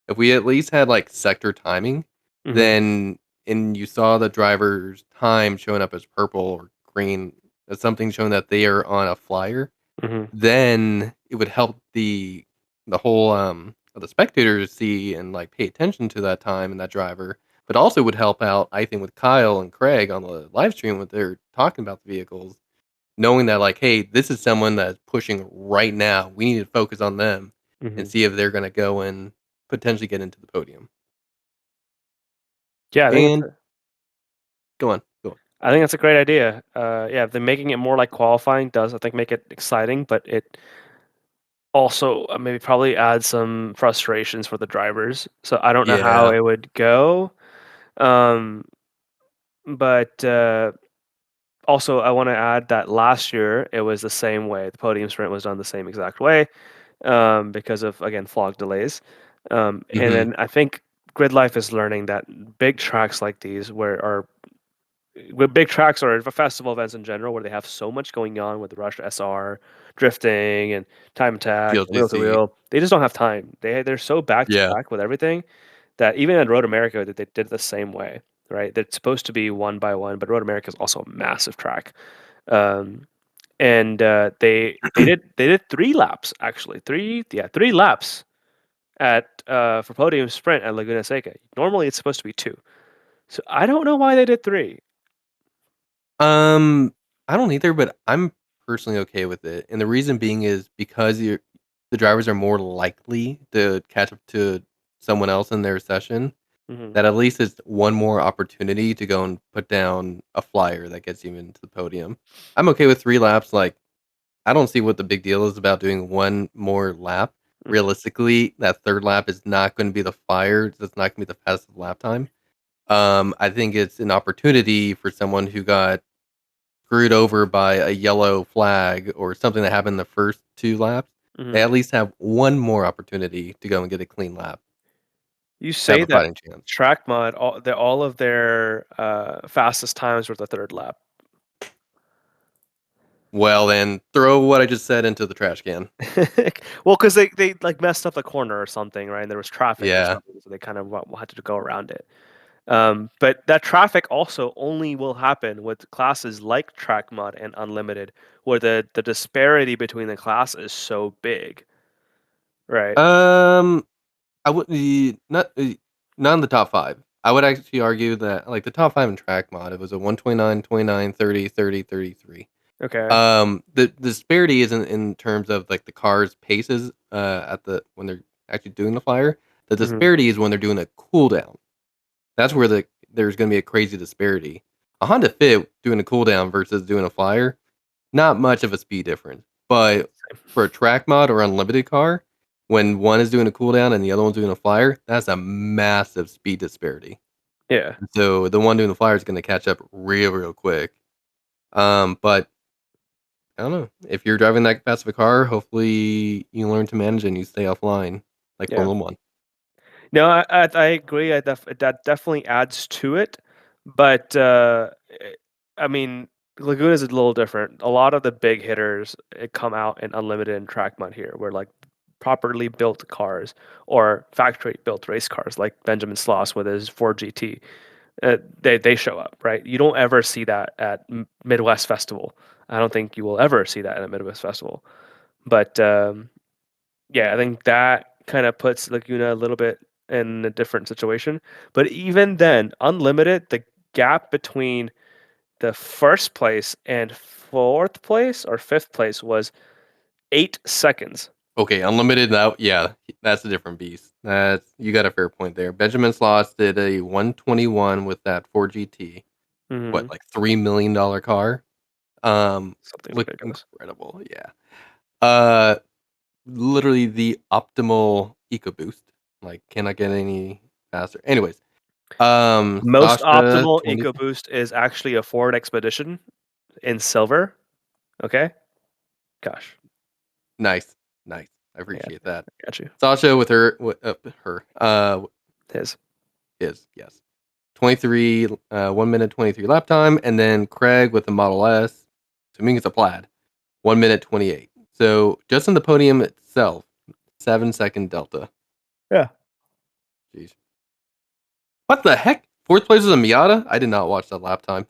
If we at least had like sector timing, Mhm. then and you saw the driver's time showing up as purple or green as something showing that they are on a flyer, Mhm. then it would help the whole of the spectators see and like pay attention to that time and that driver, but also would help out I think with Kyle and Craig on the live stream when they're talking about the vehicles, knowing that like, hey, this is someone that's pushing right now. We need to focus on them and Mhm. see if they're going to go and potentially get into the podium. Yeah, And go on. I think that's a great idea. Yeah, the making it more like qualifying does, I think, make it exciting, but it also maybe probably adds some frustrations for the drivers. So I don't know how Yeah. it would go. Um, but also, I want to add that last year it was the same way. The podium sprint was done the same exact way because of again fog delays. And Hmm. then I think Gridlife is learning that big tracks like these, where are with big tracks or festival events in general, where they have so much going on with Rush SR, drifting, and time attack, wheel to GLTC. wheel, they just don't have time. They're so back to Yeah. back with everything that even at Road America, that they did it the same way, right? They're supposed to be one by one, but Road America is also a massive track. Um, and they did 3 laps actually, 3 laps at for podium sprint at Laguna Seca. Normally it's supposed to be 2, so I don't know why they did 3. Um, I don't either, but I'm personally okay with it, and the reason being is because the drivers are more likely to catch up to someone else in their session, Hmm. that at least it's one more opportunity to go and put down a flyer that gets you into the podium. I'm okay with 3 laps, like, I don't see what the big deal is about doing one more lap. Realistically, that 3rd lap is not gonna be the fire, it's not gonna be the fastest lap time. I think it's an opportunity for someone who got screwed over by a yellow flag or something that happened in the first 2 laps, they Mhm. at least have one more opportunity to go and get a clean lap You to have say a that fighting chance. track mod, all of their fastest times were the third lap. Well, then throw what I just said into the trash can. Well, because they like messed up the corner or something, right? And there was traffic or Yeah. something, so they kind of had to go around it. But that traffic also only will happen with classes like track mod and unlimited, where the disparity between the class is so big, right? Um, I would not in the top 5. I would actually argue that, like, the top 5 in track mod, it was a 129, 29, 30, 30, 33. Okay. The disparity isn't in terms of, like, the car's paces, at the when they're actually doing the flyer. The Hmm. disparity is when they're doing a cooldown. That's where there's gonna be a crazy disparity. A Honda Fit doing a cooldown versus doing a flyer, not much of a speed difference. But for a track mod or unlimited car, when one is doing a cooldown and the other one's doing a flyer, that's a massive speed disparity. Yeah. And so the one doing the flyer is gonna catch up real quick. But I don't know. If you're driving that fast of a car, hopefully you learn to manage and you stay offline, like Yeah. Formula One. No, I agree. That definitely adds to it, but I mean, Laguna is a little different. A lot of the big hitters come out in unlimited and track mode here, where like properly built cars or factory built race cars, like Benjamin Sloss with his Ford GT, they show up, right? You don't ever see that at Midwest Festival. I don't think you will ever see that at a Midwest Festival, but yeah, I think that kind of puts Laguna a little bit in a different situation. But even then, unlimited, the gap between the first place and fourth place or fifth place was 8 seconds. Okay, unlimited now, yeah, that's a different beast. That's you got a fair point there. Benjamin Sloss did a 121 with that Ford GT. What, Hmm. like $3 million car? Something Looked ridiculous. incredible. Yeah. Uh, Literally the optimal EcoBoost. Like, cannot get any faster. Anyways, Most Sasha optimal 20. EcoBoost is actually a Ford Expedition in silver. Okay. Gosh. Nice, nice. I Yeah, appreciate that. I got you. Sasha with His. is yes, 23, 1 minute 23 lap time, and then Craig with the Model S, assuming it's a plaid, 1 minute 28. So just in the podium itself, 7 second delta. Yeah. Jeez, what the heck? Fourth place was a Miata. I did not watch that lap time.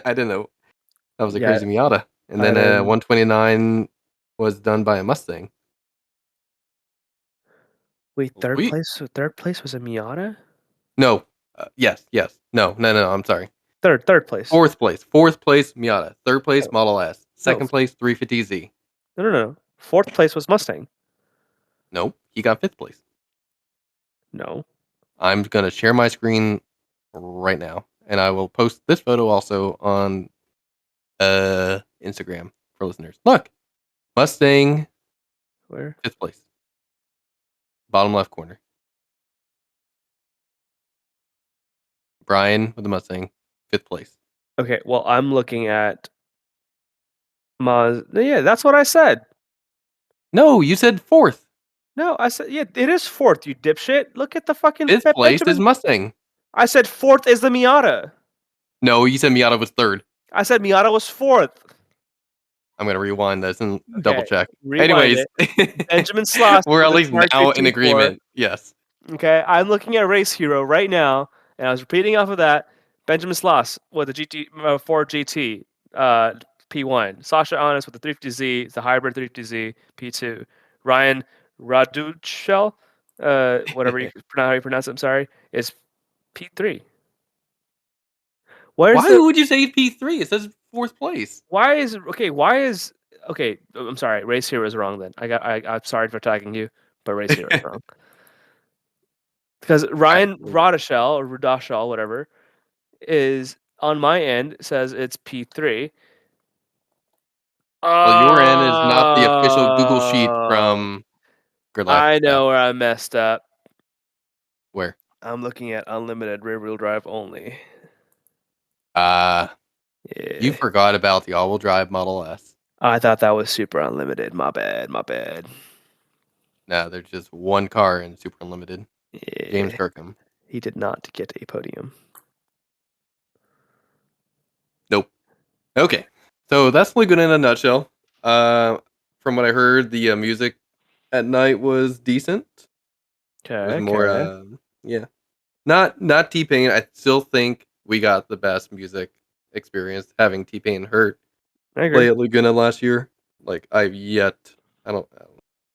I didn't know that was a Yeah. crazy Miata. And I then didn't. 129 was done by a Mustang. Wait, third Sweet. place. Third place was a Miata. No. Yes, yes. No. I'm sorry. Third place. Fourth place. Fourth place, Miata. Third place, No, Model S. no, Second place, 350Z. no. Fourth place was Mustang. Nope. He got fifth place. No. I'm going to share my screen right now. And I will post this photo also on Instagram for listeners. Look. Mustang, Where? fifth place. Bottom left corner. Brian with the Mustang, fifth place. Okay, well, I'm looking at Maz. Yeah, that's what I said. No, you said fourth. No, I said yeah, it is fourth. You dipshit. Look at the fucking Fifth place is Benjamin. Mustang. I said fourth is the Miata. No, you said Miata was third. I said Miata was fourth. I'm gonna rewind this and double Okay, check. rewind Anyways, it. Benjamin Sloss we're with at a least Smart now in GT4. agreement. Yes. Okay, I'm looking at Race Hero right now, and I was repeating off of that. Benjamin Sloss with the GT Ford GT P1. Sasha Honest with the 350Z, the hybrid 350Z P2. Ryan Raduchel, whatever you how you pronounce it, I'm sorry, is P3. Where's Why the would you say P3? It says fourth place. why is okay? Why is okay? I'm sorry. Race Hero is wrong. Then I'm sorry for tagging you, but Race Hero is wrong because Alright, Ryan Rodashell or Rudashell, whatever, is on my end says it's P3. well, your end is not the official Google sheet Oh, from Gridlife. I So know where I messed up. where? I'm looking at unlimited rear wheel drive only. Uh You Yeah. forgot about the all-wheel drive Model S. I thought that was super unlimited. My bad. My bad. No, there's just one car in Super Unlimited. James Yeah. Kirkham. He did not get a podium. Nope. Okay. So that's Laguna in a nutshell. Uh, from what I heard, the music at night was decent. It was Okay. more, Okay. yeah, not T Pain. I still think we got the best music experience having T Pain hurt I agree. play at Laguna last year. Like I've yet, I don't,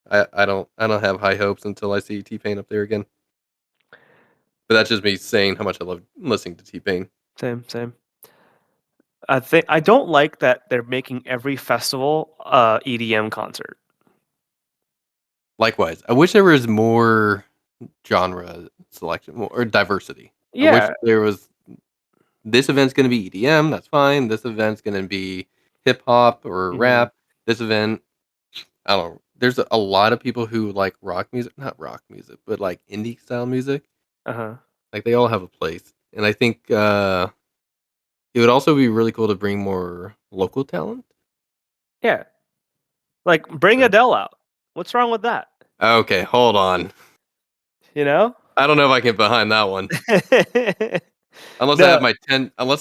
I don't have high hopes until I see T Pain up there again. But that's just me saying how much I love listening to T Pain. Same. Same. I don't like that they're making every festival EDM concert. Likewise, I wish there was more genre selection or diversity. I wish Yeah. there was this event's going to be EDM, that's fine. This event's going to be hip hop or Hmm. rap. This event, I don't know. There's a lot of people who like rock music, not rock music, but like indie style music. Uh huh. Like they all have a place. And I think it would also be really cool to bring more local talent. Yeah. Like bring So- Adele out. What's wrong with that? Okay, hold on. You know? I don't know if I can get behind that one. No. Unless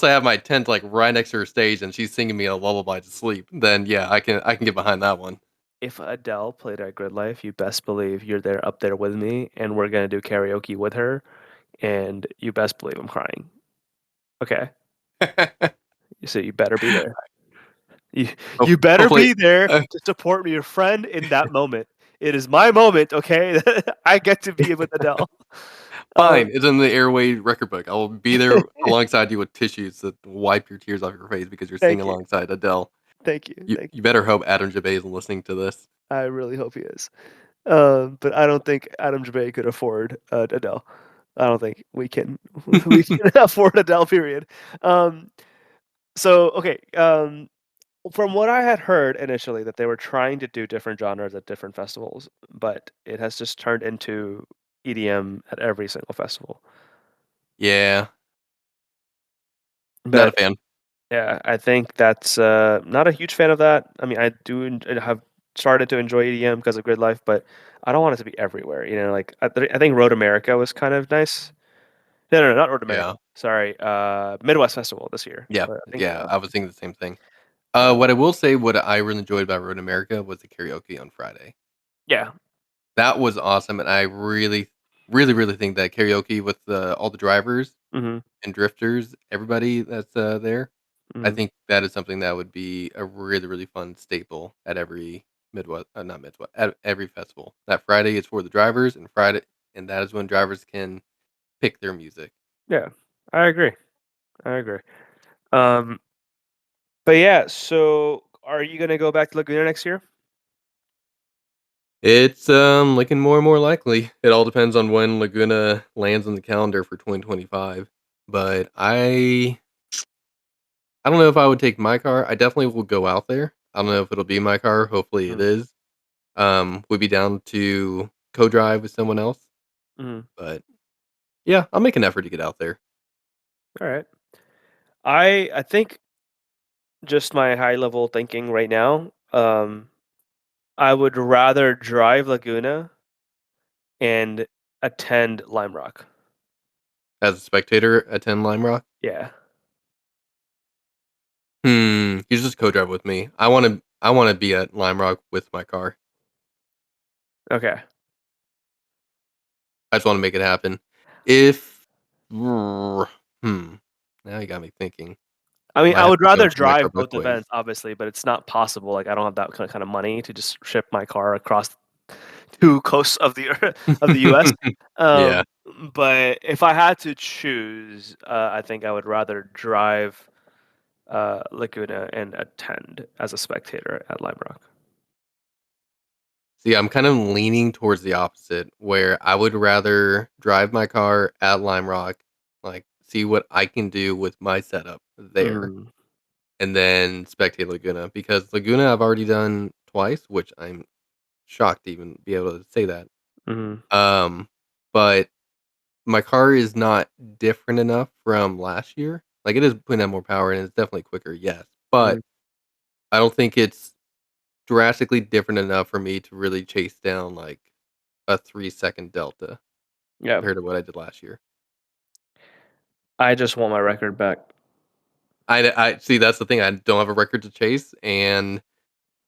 I have my tent like right next to her stage and she's singing me a lullaby to sleep, then yeah, I can get behind that one. If Adele played at Gridlife, you best believe you're there up there with me, and we're gonna do karaoke with her, and you best believe I'm crying. Okay, so you better be there. You Hope- you better Hopefully, be there uh, to support your friend in that moment. It is my moment, okay? I get to be with Adele. fine. Um, It's in the Airway record book. I will be there alongside you with tissues to wipe your tears off your face because you're singing thank you, alongside Adele. thank you, thank You better hope Adam Jabe is listening to this. you. I really hope he is. But I don't think Adam Jabe could afford Adele. I don't think we can we can afford Adele. Period. Um, so okay. From what I had heard initially, that they were trying to do different genres at different festivals, but it has just turned into EDM at every single festival. Yeah, not a But fan. yeah, I think that's not a huge fan of that. I mean, have started to enjoy EDM because of Grid Life, but I don't want it to be everywhere. You know, like I think Road America was kind of nice. No, no, no, not Road Yeah, America. Sorry, Midwest Festival this year. yeah, But I think yeah. I was thinking the same thing. uh, What I will say, what I really enjoyed about Road America was the karaoke on Friday. yeah. That was awesome, and I really think that karaoke with all the drivers Hmm. and drifters, everybody that's there, I Hmm. think that is something that would be a really fun staple at every not Midwest, at every festival. That Friday is for the drivers, and that is when drivers can pick their music. Yeah, I agree. I agree. Um, but yeah, so are you gonna go back to Laguna next year? It's looking more and more likely. It all depends on when Laguna lands on the calendar for 2025. But I don't know if I would take my car. I definitely will go out there. I don't know if it'll be my car. Hopefully it Mm, is. Would be down to co-drive with someone else. mhm. But yeah, I'll make an effort to get out there. All right. I think just my high level thinking right now. I would rather drive Laguna and attend Lime Rock. As a spectator, attend Lime Rock. Yeah. You just co-drive with me. I want to be at Lime Rock with my car. Okay. I just want to make it happen. If now you got me thinking. I mean, Might I have would to rather jump in my car drive both both ways. events, obviously, but it's not possible. Like, I don't have that kind of money to just ship my car across two coasts of the of the U.S. Yeah. Um, but if I had to choose, I think I would rather drive Laguna and attend as a spectator at Lime Rock. See, I'm kind of leaning towards the opposite, where I would rather drive my car at Lime Rock, like see what I can do with my setup there, Mm, and then spectate Laguna because Laguna I've already done twice, which I'm shocked to even be able to say that. mhm, Um, but my car is not different enough from last year Like, it is putting out more power, and it's definitely quicker, yes, Mm, but I don't think it's drastically different enough for me to really chase down, like, a 3-second delta yeah. compared to what I did last year. I just want my record back. I see, that's the thing, I don't have a record to chase, and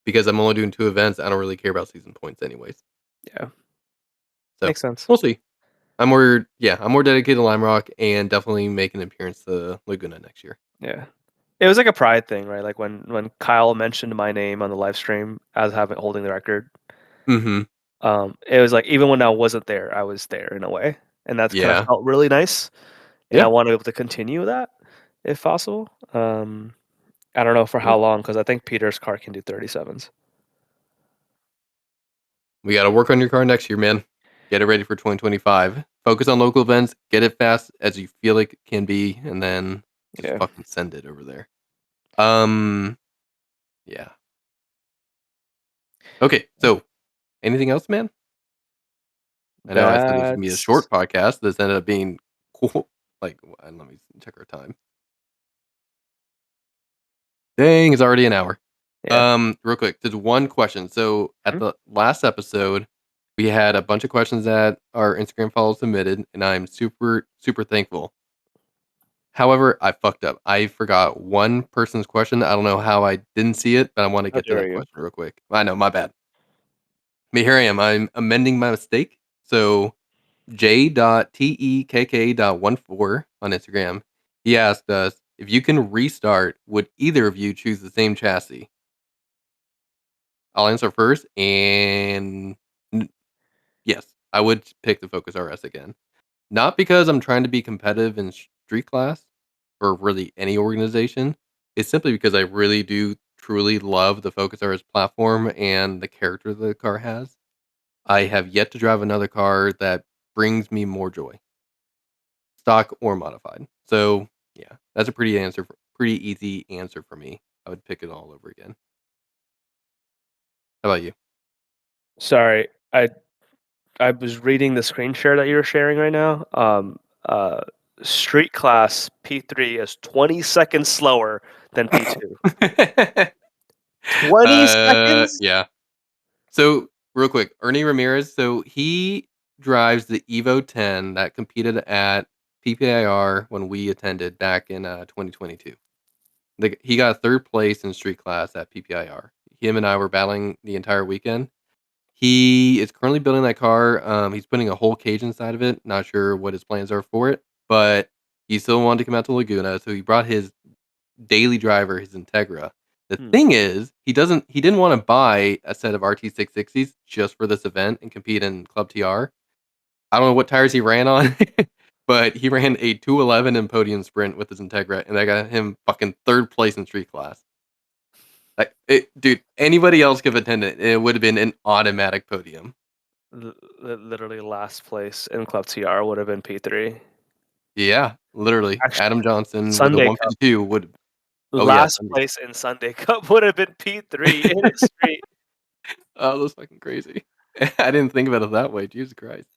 because I'm only doing 2 events, I don't really care about season points anyways. Yeah, So, makes sense. we'll see. I'm more dedicated to Lime Rock and definitely make an appearance to Laguna next year. Yeah. It was like a pride thing, right? Like when Kyle mentioned my name on the live stream as having holding the record, Mhm. it was like even when I wasn't there, I was there in a way, and that's kind of Yeah. felt really nice. And I Yeah. want to be able to continue that if possible. I don't know for Yeah. how long because I think Peter's car can do 37s. We gotta work on your car next year, man. Get it ready for 2025. Focus on local events, get it fast as you feel like it can be, and then just Yeah, fucking send it over there. Um, yeah. Okay, so anything else, man? I know I said this was gonna be a that's short podcast. This ended up being cool. Like, let me check our time. Dang, it's already an hour. yeah. Real quick, just one question. So at Mhm. the last episode, we had a bunch of questions that our Instagram followers submitted, and I'm super, super thankful. However, I fucked up. I forgot one person's question. I don't know how I didn't see it, but I want to How get to dare that you? question real quick. I know, my bad. But here I am. I'm amending my mistake. So j.tekk.14 on Instagram, he asked us if you can restart, would either of you choose the same chassis? I'll answer first, and n- yes, I would pick the Focus RS again. Not because I'm trying to be competitive in street class or really any organization. It's simply because I really do truly love the Focus RS platform and the character the car has. I have yet to drive another car that brings me more joy, stock or modified. So yeah, that's a pretty easy answer for me. I would pick it all over again. How about you? Sorry, I was reading the screen share that you're sharing right now. Uh, Street class P3 is 20 seconds slower than P2. 20 seconds? Yeah. So, real quick, Ernie Ramirez, so he drives the Evo 10 that competed at PPIR when we attended back in 2022. He got third place in street class at PPIR. Him and I were battling the entire weekend. He is currently building that car. He's putting a whole cage inside of it. Not sure what his plans are for it, but he still wanted to come out to Laguna, so he brought his daily driver, his Integra. The Hmm. thing is, he didn't want to buy a set of RT660s just for this event and compete in Club TR. I don't know what tires he ran on, but he ran a 211 in podium sprint with his Integra, and that got him fucking third place in street class. Dude, anybody else could have attended it would have been an automatic podium. Literally last place in Club TR would have been P3. Yeah, literally. Actually, Adam Johnson with the Sunday Cup. 152 would. Oh yeah, Last place in Sunday Cup would have been P3 in a street. oh, that's fucking crazy. I didn't think about it that way. Jesus Christ.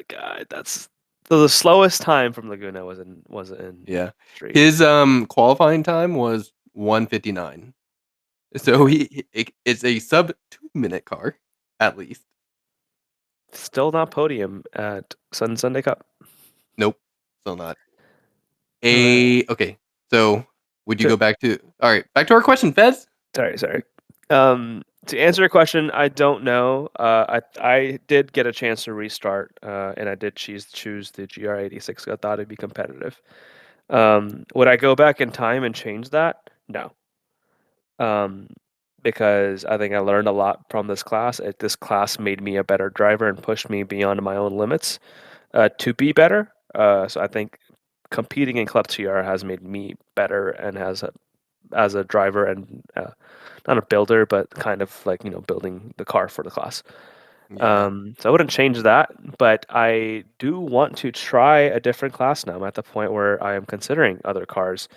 God, that's so the slowest time from Laguna was in Yeah. street. His, qualifying time was 1:59. So Okay. it's a sub 2-minute car, at least. Still not podium at Sunday Cup. Nope, still not. Alright. Okay, so would you To go back to alright, back to our question, Fez. sorry. To answer your question, I don't know. I did get a chance to restart, and I did choose the GR86. I thought it'd be competitive. Would I go back in time and change that? No. Um, because I think I learned a lot from this class. This class made me a better driver and pushed me beyond my own limits to be better. So I think competing in Club TR has made me better and as a driver and not a builder, but kind of like building the car for the class. Yeah, So I wouldn't change that, but I do want to try a different class now. I'm at the point where I am considering other cars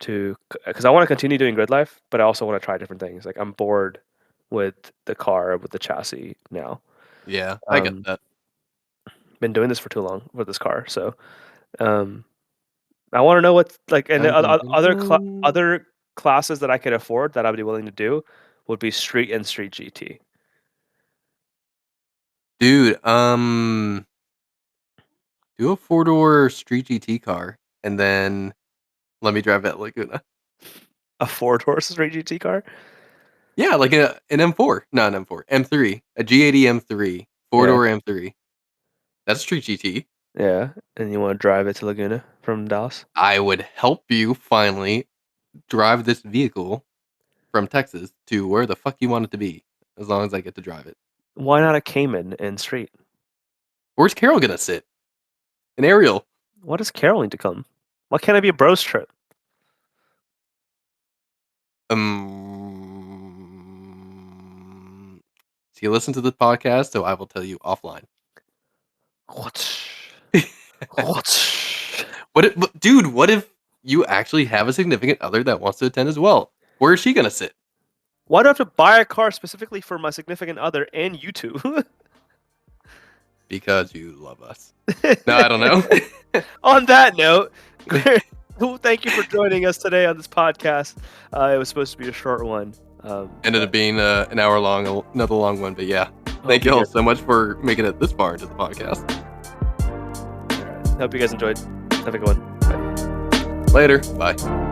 because I want to continue doing grid life, but I also want to try different things. Like I'm bored with the car with the chassis now. yeah, I get Um, that. been doing this for too long with this car, so um, I want to know what's like, and Dun, the dun, dun, dun. other classes that I could afford that I would be willing to do would be street and street GT. Dude, do a 4-door street GT car, and then let me drive at Laguna. A 4-door street GT car? Yeah, like an M4, not an M4, M3, a G80 M3, 4-door M3. That's street GT. Yeah, and you want to drive it to Laguna from Dallas? I would help you finally drive this vehicle from Texas to where the fuck you want it to be, as long as I get to drive it. Why not a Cayman and street? Where's Carol gonna sit? An Ariel. What does Carol need to come? Why can't I be a bros trip? So you listen to the podcast, so I will tell you offline. What? Dude, what if you actually have a significant other that wants to attend as well? Where is she gonna sit? Why do I have to buy a car specifically for my significant other and you two? Because you love us. No, I don't know. On that note, thank you for joining us today on this podcast. It was supposed to be a short one. Ended up being an hour long, another long one, but yeah. Thank you all so much for making it this far into the podcast. All right. Hope you guys enjoyed. Have a good one. Bye. Later. Bye.